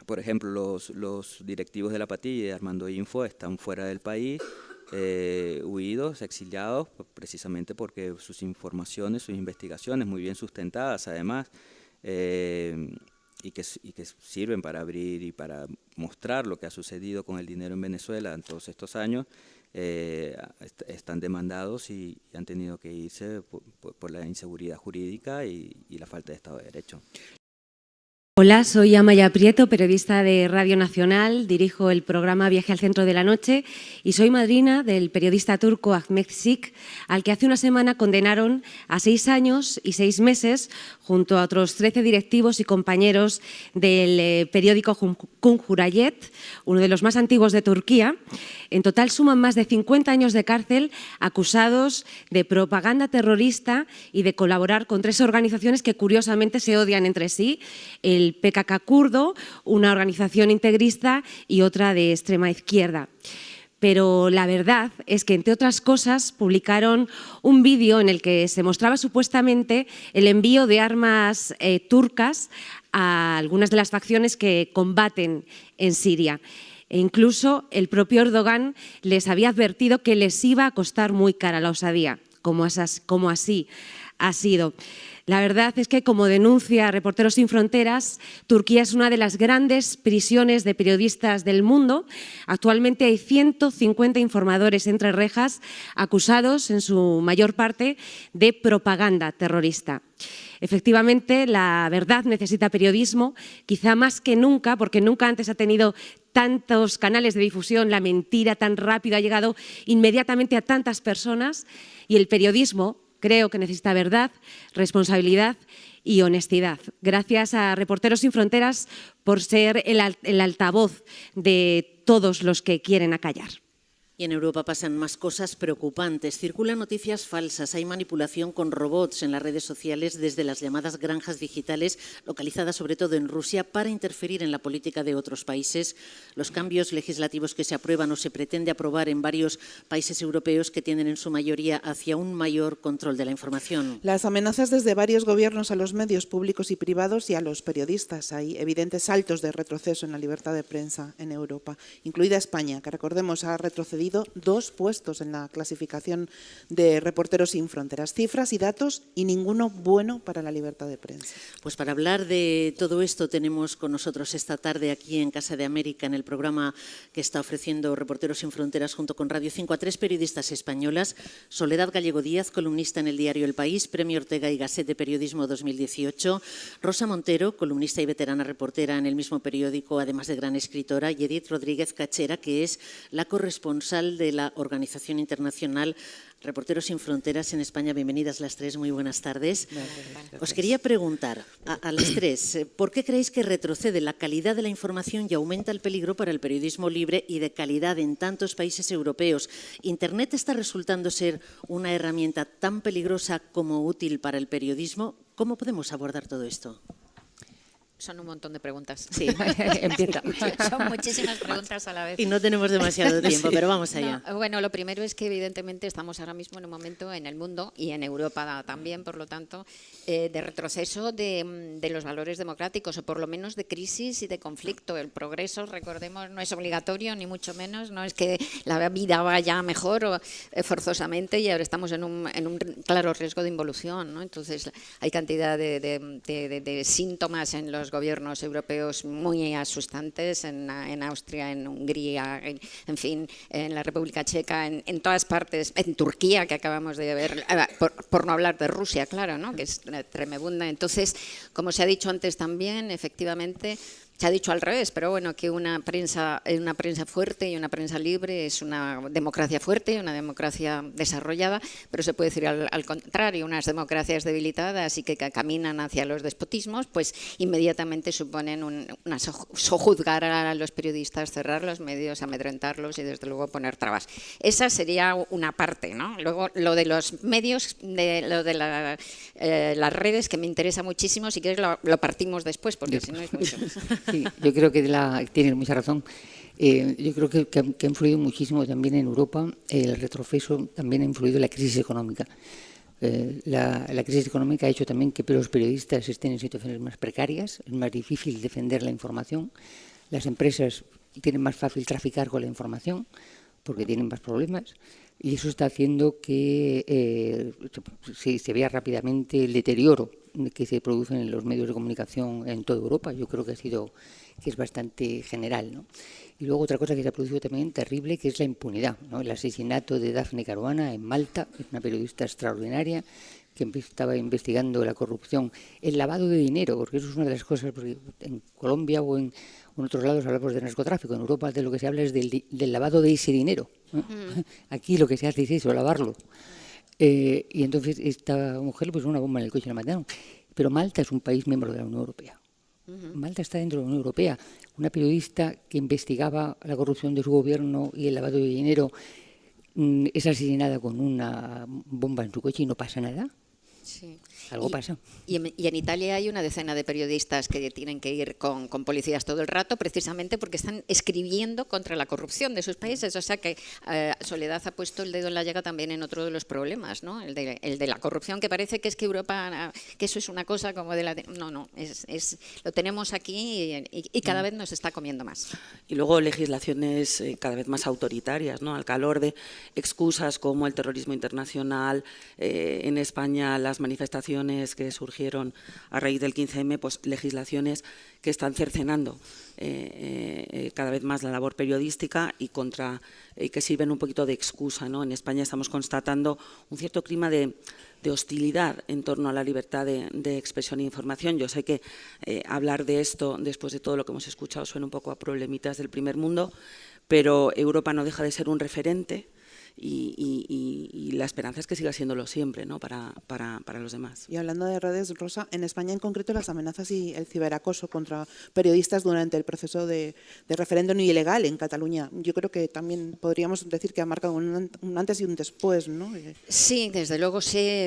por ejemplo, los directivos de La Patilla y de Armando Info están fuera del país, huidos, exiliados, precisamente porque sus informaciones, sus investigaciones, muy bien sustentadas además, y que sirven para abrir y para mostrar lo que ha sucedido con el dinero en Venezuela en todos estos años, están demandados y han tenido que irse por la inseguridad jurídica y la falta de Estado de Derecho. Hola, soy Amaya Prieto, periodista de Radio Nacional, dirijo el programa Viaje al Centro de la Noche y soy madrina del periodista turco Ahmet Sik, al que hace una semana condenaron a 6 años y 6 meses junto a otros 13 directivos y compañeros del periódico Cumhuriyet, uno de los más antiguos de Turquía. En total suman más de 50 años de cárcel, acusados de propaganda terrorista y de colaborar con 3 organizaciones que curiosamente se odian entre sí, el PKK kurdo, una organización integrista y otra de extrema izquierda. Pero la verdad es que, entre otras cosas, publicaron un vídeo en el que se mostraba supuestamente el envío de armas turcas a algunas de las facciones que combaten en Siria. E incluso el propio Erdogan les había advertido que les iba a costar muy cara la osadía, como así ha sido. La verdad es que, como denuncia Reporteros Sin Fronteras, Turquía es una de las grandes prisiones de periodistas del mundo. Actualmente hay 150 informadores entre rejas acusados, en su mayor parte, de propaganda terrorista. Efectivamente, la verdad necesita periodismo, quizá más que nunca, porque nunca antes ha tenido tantos canales de difusión, la mentira tan rápido ha llegado inmediatamente a tantas personas y el periodismo creo que necesita verdad, responsabilidad y honestidad. Gracias a Reporteros Sin Fronteras por ser el altavoz de todos los que quieren acallar. Y en Europa pasan más cosas preocupantes. Circulan noticias falsas, hay manipulación con robots en las redes sociales desde las llamadas granjas digitales, localizadas sobre todo en Rusia, para interferir en la política de otros países. Los cambios legislativos que se aprueban o se pretende aprobar en varios países europeos que tienden en su mayoría hacia un mayor control de la información. Las amenazas desde varios gobiernos a los medios públicos y privados y a los periodistas. Hay evidentes saltos de retroceso en la libertad de prensa en Europa, incluida España, que recordemos ha retrocedido 2 puestos en la clasificación de Reporteros Sin Fronteras. Cifras y datos y ninguno bueno para la libertad de prensa. Pues para hablar de todo esto tenemos con nosotros esta tarde aquí en Casa de América, en el programa que está ofreciendo Reporteros Sin Fronteras junto con Radio 5, a 3 periodistas españolas. Soledad Gallego Díaz, columnista en el diario El País, Premio Ortega y Gasset de Periodismo 2018. Rosa Montero, columnista y veterana reportera en el mismo periódico, además de gran escritora. Y Edith Rodríguez Cachera, que es la corresponsal de la organización internacional Reporteros Sin Fronteras en España. Bienvenidas las 3, muy buenas tardes. Os quería preguntar a las 3, ¿por qué creéis que retrocede la calidad de la información y aumenta el peligro para el periodismo libre y de calidad en tantos países europeos? ¿Internet está resultando ser una herramienta tan peligrosa como útil para el periodismo? ¿Cómo podemos abordar todo esto? Son un montón de preguntas. Sí, empieza. Son muchísimas preguntas a la vez. Y no tenemos demasiado tiempo, Sí. pero vamos allá. No, bueno, lo primero es que evidentemente estamos ahora mismo en un momento en el mundo y en Europa también, por lo tanto, de retroceso de los valores democráticos, o por lo menos de crisis y de conflicto. El progreso, recordemos, no es obligatorio, ni mucho menos, no es que la vida vaya mejor forzosamente, y ahora estamos en un claro riesgo de involución, ¿no? Entonces, hay cantidad de síntomas en los gobiernos europeos muy asustantes, en Austria, en Hungría, en fin, en la República Checa, en todas partes, en Turquía, que acabamos de ver, por no hablar de Rusia, claro, ¿no? Que es tremebunda. Entonces, como se ha dicho antes también, efectivamente, se ha dicho al revés, pero bueno, que una prensa fuerte y una prensa libre es una democracia fuerte y una democracia desarrollada, pero se puede decir al contrario, unas democracias debilitadas y que caminan hacia los despotismos, pues inmediatamente suponen sojuzgar a los periodistas, cerrar los medios, amedrentarlos y desde luego poner trabas. Esa sería una parte, ¿no? Luego lo de los medios, lo de las redes, que me interesa muchísimo, si quieres lo partimos después, porque si no es mucho. Sí, yo creo que tienes mucha razón. Yo creo que ha influido muchísimo también en Europa el retroceso, también ha influido la crisis económica. La crisis económica ha hecho también que los periodistas estén en situaciones más precarias, es más difícil defender la información, las empresas tienen más fácil traficar con la información porque tienen más problemas, y eso está haciendo que se vea rápidamente el deterioro que se produce en los medios de comunicación en toda Europa. Yo creo que es bastante general, ¿no? Y luego otra cosa que se ha producido también terrible, que es la impunidad, ¿no? El asesinato de Daphne Caruana en Malta, una periodista extraordinaria que estaba investigando la corrupción, el lavado de dinero, porque eso es una de las cosas, porque en Colombia o en otros lados hablamos de narcotráfico, en Europa de lo que se habla es del lavado de ese dinero, ¿no? Aquí lo que se hace es eso, lavarlo. Y entonces esta mujer pues una bomba en el coche y la mataron. Pero Malta es un país miembro de la Unión Europea. Malta está dentro de la Unión Europea. Una periodista que investigaba la corrupción de su gobierno y el lavado de dinero es asesinada con una bomba en su coche y no pasa nada. Sí. Algo pasa. Y en Italia hay una decena de periodistas que tienen que ir con policías todo el rato, precisamente porque están escribiendo contra la corrupción de sus países. O sea que Soledad ha puesto el dedo en la llaga también en otro de los problemas, ¿no? El de la corrupción, que parece que es que Europa, que eso es una cosa como de la... No, lo tenemos aquí y cada vez nos está comiendo más. Y luego legislaciones cada vez más autoritarias, ¿no? Al calor de excusas como el terrorismo internacional, en España las manifestaciones que surgieron a raíz del 15M, pues legislaciones que están cercenando cada vez más la labor periodística y que sirven un poquito de excusa, ¿no? En España estamos constatando un cierto clima de hostilidad en torno a la libertad de expresión e información. Yo sé que hablar de esto, después de todo lo que hemos escuchado, suena un poco a problemitas del primer mundo, pero Europa no deja de ser un referente. Y la esperanza es que siga siéndolo siempre, ¿no? para los demás. Y hablando de redes, Rosa, en España en concreto las amenazas y el ciberacoso contra periodistas durante el proceso de referéndum ilegal en Cataluña, yo creo que también podríamos decir que ha marcado un antes y un después, ¿no? Sí, desde luego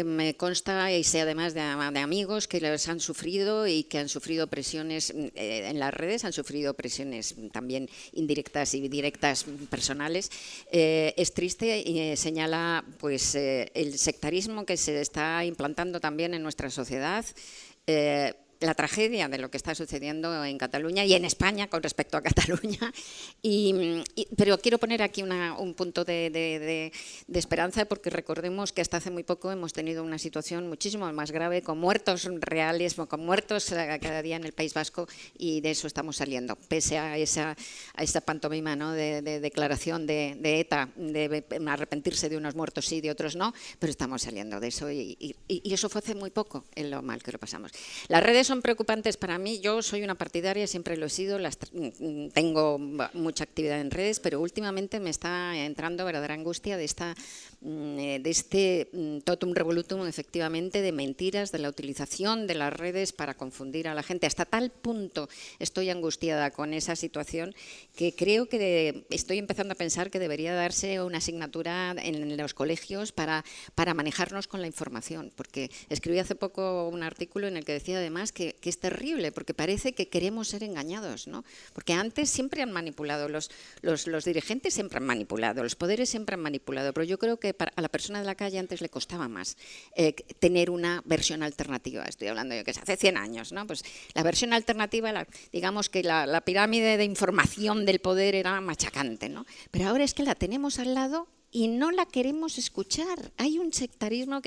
me consta y sé además de amigos que los han sufrido y que han sufrido presiones en las redes, han sufrido presiones también indirectas y directas personales. Es triste y señala pues el sectarismo que se está implantando también en nuestra sociedad, la tragedia de lo que está sucediendo en Cataluña y en España con respecto a Cataluña. Pero quiero poner aquí un punto de esperanza, porque recordemos que hasta hace muy poco hemos tenido una situación muchísimo más grave, con muertos reales, con muertos cada día en el País Vasco, y de eso estamos saliendo, pese a esa pantomima, ¿no? de declaración de ETA, de arrepentirse de unos muertos sí, de otros no, pero estamos saliendo de eso y eso fue hace muy poco en lo mal que lo pasamos. Las redes son preocupantes para mí. Yo soy una partidaria, siempre lo he sido, tengo mucha actividad en redes, pero últimamente me está entrando verdadera angustia de este totum revolutum, efectivamente, de mentiras, de la utilización de las redes para confundir a la gente. Hasta tal punto estoy angustiada con esa situación que creo que estoy empezando a pensar que debería darse una asignatura en los colegios para manejarnos con la información, porque escribí hace poco un artículo en el que decía además que que es terrible, porque parece que queremos ser engañados, ¿no? Porque antes siempre han manipulado, los dirigentes siempre han manipulado, los poderes siempre han manipulado, pero yo creo que a la persona de la calle antes le costaba más tener una versión alternativa. Estoy hablando yo que es hace 100 años, ¿no? Pues la versión alternativa, digamos que la pirámide de información del poder era machacante, ¿no? Pero ahora es que la tenemos al lado y no la queremos escuchar. Hay un sectarismo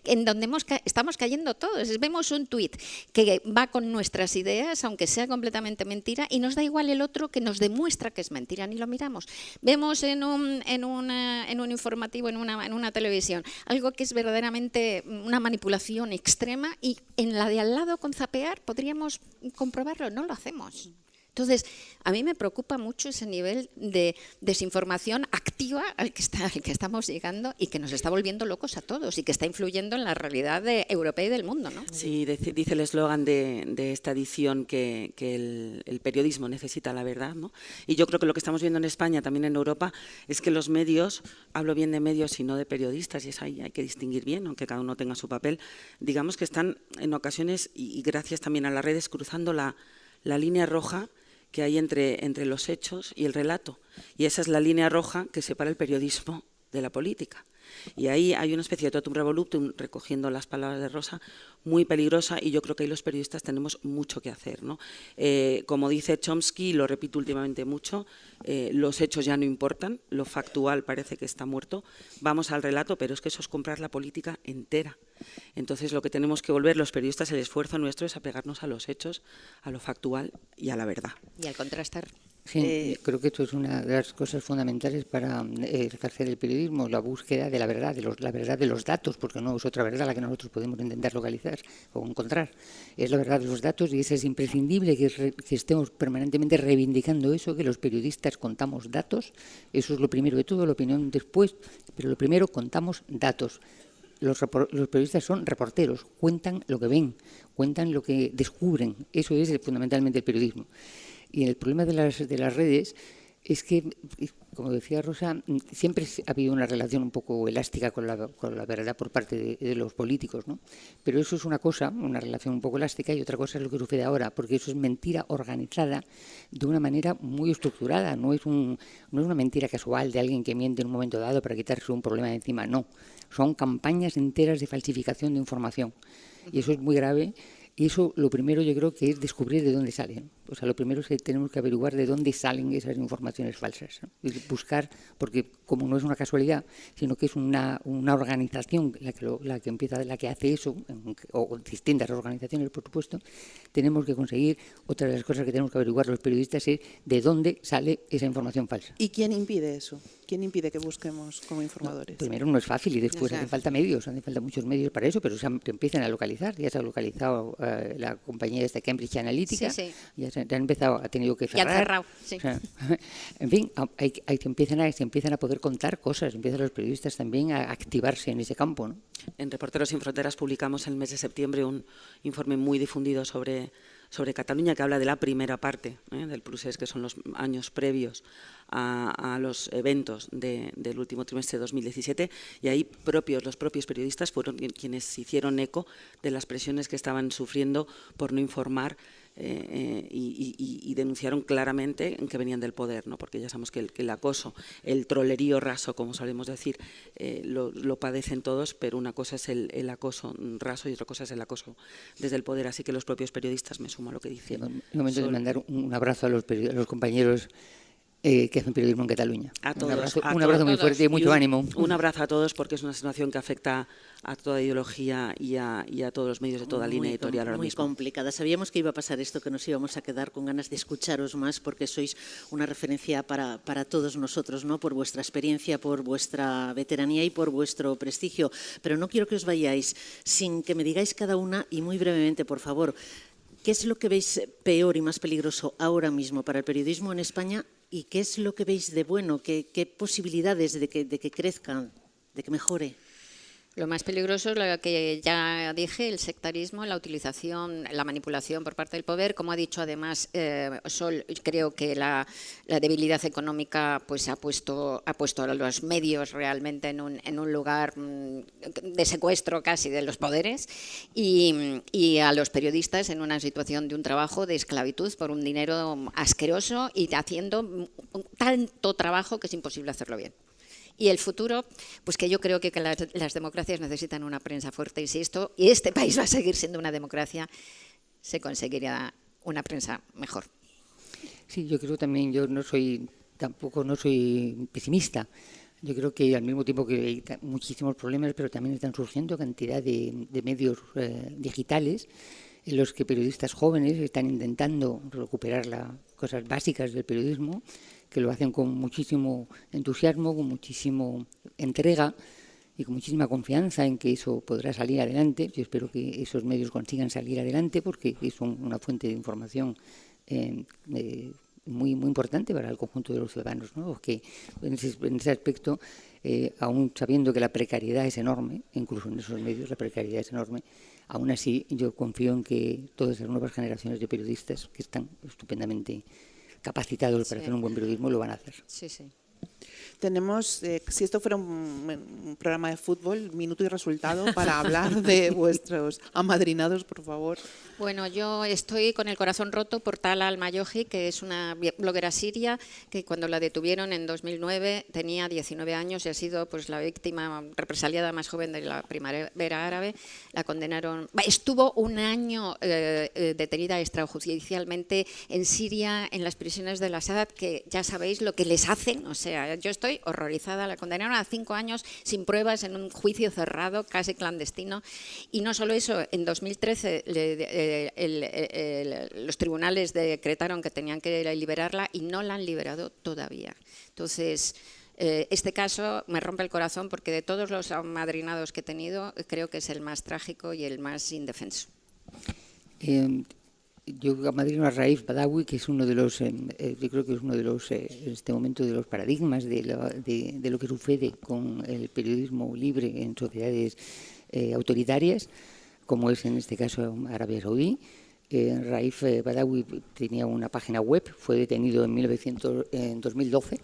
en donde estamos cayendo todos. Vemos un tuit que va con nuestras ideas, aunque sea completamente mentira, y nos da igual el otro que nos demuestra que es mentira, ni lo miramos. Vemos en un informativo, en una televisión, algo que es verdaderamente una manipulación extrema, y en la de al lado con zapear podríamos comprobarlo, no lo hacemos. Entonces, a mí me preocupa mucho ese nivel de desinformación activa al que estamos llegando y que nos está volviendo locos a todos y que está influyendo en la realidad europea y del mundo, ¿no? Sí, dice el eslogan de esta edición que el periodismo necesita la verdad, ¿no? Y yo creo que lo que estamos viendo en España, también en Europa, es que los medios, hablo bien de medios y no de periodistas, y eso hay que distinguir bien, aunque cada uno tenga su papel, digamos que están en ocasiones, y gracias también a las redes, cruzando la línea roja que hay entre los hechos y el relato. Y esa es la línea roja que separa el periodismo de la política. Y ahí hay una especie de totum revolutum, recogiendo las palabras de Rosa, muy peligrosa, y yo creo que ahí los periodistas tenemos mucho que hacer, ¿no? Como dice Chomsky, lo repito últimamente mucho, los hechos ya no importan, lo factual parece que está muerto, vamos al relato, pero es que eso es comprar la política entera. Entonces lo que tenemos que volver los periodistas, el esfuerzo nuestro es apegarnos a los hechos, a lo factual y a la verdad. Y al contrastar. Sí, creo que esto es una de las cosas fundamentales para ejercer el periodismo, la búsqueda de la verdad, la verdad de los datos, porque no es otra verdad la que nosotros podemos intentar localizar o encontrar. Es la verdad de los datos, y eso es imprescindible que estemos permanentemente reivindicando eso, que los periodistas contamos datos. Eso es lo primero de todo, la opinión después, pero lo primero, contamos datos. Los periodistas son reporteros, cuentan lo que ven, cuentan lo que descubren. Eso es fundamentalmente el periodismo. Y el problema de las redes es que, como decía Rosa, siempre ha habido una relación un poco elástica con la verdad por parte de los políticos, ¿no? Pero eso es una cosa, una relación un poco elástica, y otra cosa es lo que sucede ahora, porque eso es mentira organizada de una manera muy estructurada. No es una mentira casual de alguien que miente en un momento dado para quitarse un problema de encima, no. Son campañas enteras de falsificación de información, y eso es muy grave. Y eso, lo primero, yo creo que es descubrir de dónde salen. O sea, lo primero es que tenemos que averiguar de dónde salen esas informaciones falsas, ¿no? Y buscar, porque como no es una casualidad, sino que es una organización la que hace eso, o distintas organizaciones, por supuesto, tenemos que conseguir, otra de las cosas que tenemos que averiguar los periodistas es de dónde sale esa información falsa. ¿Y quién impide eso? ¿Quién impide que busquemos como informadores? No, primero no es fácil, y después hacen falta medios, hacen falta muchos medios para eso, pero que empiecen a localizar. Ya se ha localizado la compañía esta Cambridge Analytica, sí. Ya han empezado, ha tenido que cerrar. Ya han cerrado, sí. O sea, en fin, se empiezan a poder contar cosas, empiezan los periodistas también a activarse en ese campo, ¿no? En Reporteros sin Fronteras publicamos en el mes de septiembre un informe muy difundido sobre Cataluña, que habla de la primera parte del procés, que son los años previos a los eventos del último trimestre de 2017, y ahí los propios periodistas fueron quienes hicieron eco de las presiones que estaban sufriendo por no informar, y denunciaron claramente que venían del poder, ¿no? Porque ya sabemos que el acoso, el trolerío raso, como solemos decir, lo padecen todos, pero una cosa es el acoso raso y otra cosa es el acoso desde el poder. Así que los propios periodistas, me sumo a lo que dicen. Es el momento de mandar un abrazo a los compañeros que hacen periodismo en Cataluña. A todos, un abrazo muy fuerte y mucho ánimo. Un abrazo a todos, porque es una situación que afecta a toda ideología y a todos los medios de toda línea editorial ahora mismo. Muy complicada. Sabíamos que iba a pasar esto, que nos íbamos a quedar con ganas de escucharos más, porque sois una referencia para todos nosotros, ¿no? Por vuestra experiencia, por vuestra veteranía y por vuestro prestigio. Pero no quiero que os vayáis sin que me digáis cada una, y muy brevemente, por favor, ¿qué es lo que veis peor y más peligroso ahora mismo para el periodismo en España? ¿Y qué es lo que veis de bueno? ¿Qué posibilidades de que crezcan, de que mejore? Lo más peligroso es lo que ya dije, el sectarismo, la utilización, la manipulación por parte del poder. Como ha dicho además Sol, creo que la debilidad económica pues ha puesto a los medios realmente en un lugar de secuestro casi de los poderes y a los periodistas en una situación de un trabajo de esclavitud por un dinero asqueroso y haciendo tanto trabajo que es imposible hacerlo bien. Y el futuro, pues que yo creo que las democracias necesitan una prensa fuerte y este país va a seguir siendo una democracia, se conseguirá una prensa mejor. Sí, yo creo también, yo tampoco no soy pesimista. Yo creo que al mismo tiempo que hay muchísimos problemas, pero también están surgiendo cantidad de medios digitales en los que periodistas jóvenes están intentando recuperar las cosas básicas del periodismo, que lo hacen con muchísimo entusiasmo, con muchísima entrega y con muchísima confianza en que eso podrá salir adelante. Yo espero que esos medios consigan salir adelante porque son una fuente de información muy importante para el conjunto de los ciudadanos, ¿no? Que en ese aspecto, aún sabiendo que la precariedad es enorme, incluso en esos medios la precariedad es enorme, aún así yo confío en que todas las nuevas generaciones de periodistas que están estupendamente capacitados para hacer un buen periodismo lo van a hacer. Sí, sí. Tenemos, si esto fuera un programa de fútbol, minuto y resultado para hablar de vuestros amadrinados, por favor. Bueno, yo estoy con el corazón roto por Tala Al-Mayohi, que es una bloguera siria que cuando la detuvieron en 2009 tenía 19 años y ha sido pues la víctima represaliada más joven de la primavera árabe. La condenaron, estuvo un año detenida extrajudicialmente en Siria, en las prisiones del Assad, que ya sabéis lo que les hacen, o sea, yo estoy horrorizada. La condenaron a 5 años sin pruebas en un juicio cerrado, casi clandestino. Y no solo eso, en 2013 los tribunales decretaron que tenían que liberarla y no la han liberado todavía. Entonces, este caso me rompe el corazón porque de todos los amadrinados que he tenido, creo que es el más trágico y el más indefenso. Yo amadrino a Raif Badawi, que es uno de los, yo creo que es uno de los, en este momento, de los paradigmas de lo que sucede con el periodismo libre en sociedades autoritarias, como es en este caso Arabia Saudí. Raif Badawi tenía una página web, fue detenido en 2012,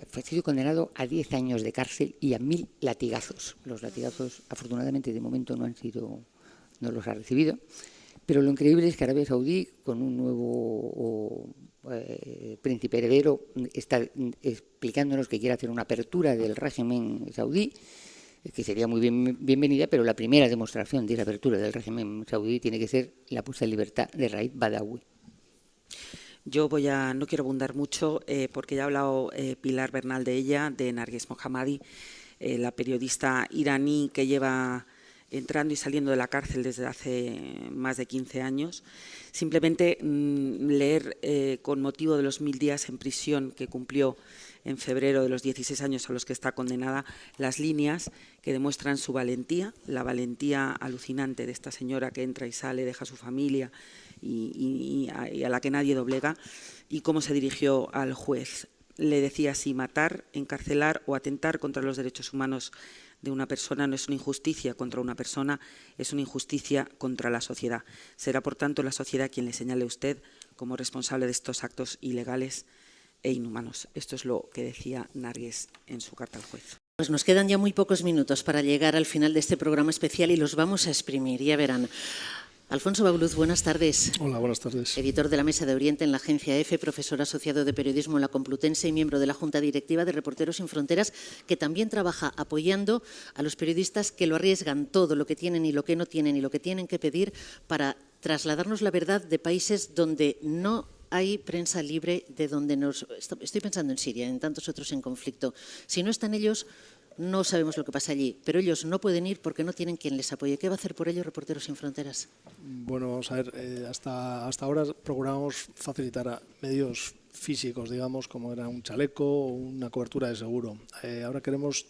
fue sido condenado a 10 años de cárcel y a 1000 latigazos. Los latigazos, afortunadamente, de momento no los ha recibido. Pero lo increíble es que Arabia Saudí, con un nuevo príncipe heredero, está explicándonos que quiere hacer una apertura del régimen saudí, que sería muy bienvenida, pero la primera demostración de esa apertura del régimen saudí tiene que ser la puesta en libertad de Raif Badawi. Yo no quiero abundar mucho porque ya ha hablado Pilar Bernal de ella, de Narges Mohammadi, la periodista iraní que lleva entrando y saliendo de la cárcel desde hace más de 15 años. Simplemente leer con motivo de los 1000 días en prisión que cumplió en febrero de los 16 años a los que está condenada, las líneas que demuestran su valentía, la valentía alucinante de esta señora que entra y sale, deja a su familia y a la que nadie doblega, y cómo se dirigió al juez. Le decía así: matar, encarcelar o atentar contra los derechos humanos de una persona no es una injusticia contra una persona, es una injusticia contra la sociedad. Será, por tanto, la sociedad quien le señale a usted como responsable de estos actos ilegales e inhumanos. Esto es lo que decía Narges en su carta al juez. Pues nos quedan ya muy pocos minutos para llegar al final de este programa especial y los vamos a exprimir, ya verán. Alfonso Bauluz, buenas tardes. Hola, buenas tardes. Editor de la Mesa de Oriente en la Agencia EFE, profesor asociado de periodismo en la Complutense y miembro de la Junta Directiva de Reporteros Sin Fronteras, que también trabaja apoyando a los periodistas que lo arriesgan todo, lo que tienen y lo que no tienen y lo que tienen que pedir para trasladarnos la verdad de países donde no hay prensa libre, de donde estoy pensando en Siria, en tantos otros en conflicto. Si no están ellos, no sabemos lo que pasa allí, pero ellos no pueden ir porque no tienen quien les apoye. ¿Qué va a hacer por ello Reporteros Sin Fronteras? Bueno, vamos a ver, hasta ahora procuramos facilitar a medios físicos, digamos, como era un chaleco o una cobertura de seguro. Ahora tenemos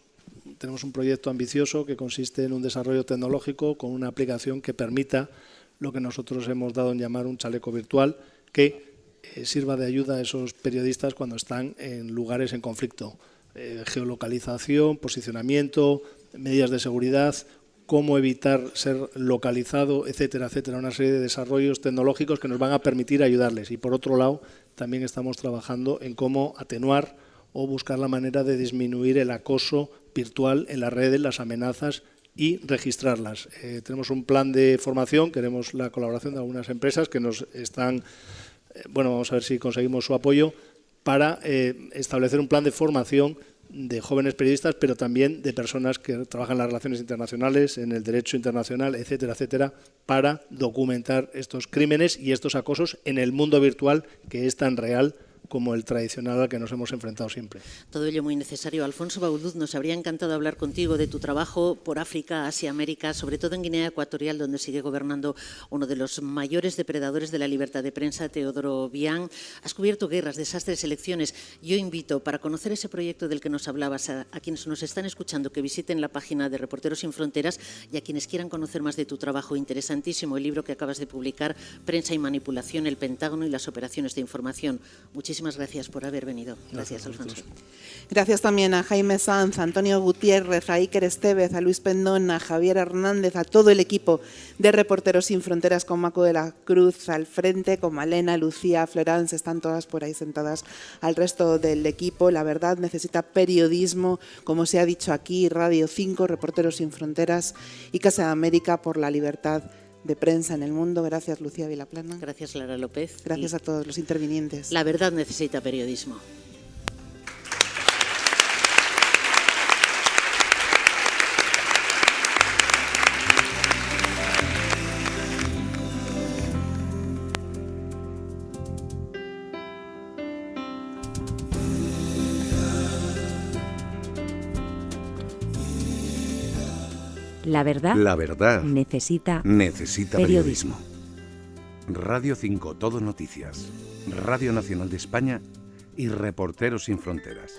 un proyecto ambicioso que consiste en un desarrollo tecnológico con una aplicación que permita lo que nosotros hemos dado en llamar un chaleco virtual, que sirva de ayuda a esos periodistas cuando están en lugares en conflicto. Geolocalización, posicionamiento, medidas de seguridad, cómo evitar ser localizado, etcétera, etcétera, una serie de desarrollos tecnológicos que nos van a permitir ayudarles. Y por otro lado, también estamos trabajando en cómo atenuar o buscar la manera de disminuir el acoso virtual en las redes, las amenazas y registrarlas. Tenemos un plan de formación, queremos la colaboración de algunas empresas que nos están, vamos a ver si conseguimos su apoyo, para establecer un plan de formación de jóvenes periodistas, pero también de personas que trabajan en las relaciones internacionales, en el derecho internacional, etcétera, etcétera, para documentar estos crímenes y estos acosos en el mundo virtual, que es tan real como el tradicional al que nos hemos enfrentado siempre. Todo ello muy necesario. Alfonso Bauduz, nos habría encantado hablar contigo de tu trabajo por África, Asia, América, sobre todo en Guinea Ecuatorial, donde sigue gobernando uno de los mayores depredadores de la libertad de prensa, Teodoro Obiang. Has cubierto guerras, desastres, elecciones. Yo invito, para conocer ese proyecto del que nos hablabas, a quienes nos están escuchando, que visiten la página de Reporteros Sin Fronteras, y a quienes quieran conocer más de tu trabajo interesantísimo, el libro que acabas de publicar, Prensa y Manipulación, el Pentágono y las operaciones de información. Muchísimas gracias por haber venido. Gracias, Alfonso. Gracias también a Jaime Sanz, a Antonio Gutiérrez, a Iker Estevez, a Luis Pendón, a Javier Hernández, a todo el equipo de Reporteros Sin Fronteras, con Maco de la Cruz al frente, con Malena, Lucía, Florence, están todas por ahí sentadas, al resto del equipo. La verdad necesita periodismo, como se ha dicho aquí, Radio 5, Reporteros Sin Fronteras y Casa de América por la libertad de prensa en el mundo. Gracias, Lucía Vilaplana. Gracias, Lara López. Gracias a todos los intervinientes. La verdad necesita periodismo. La verdad necesita periodismo. Radio 5 Todo Noticias, Radio Nacional de España y Reporteros Sin Fronteras.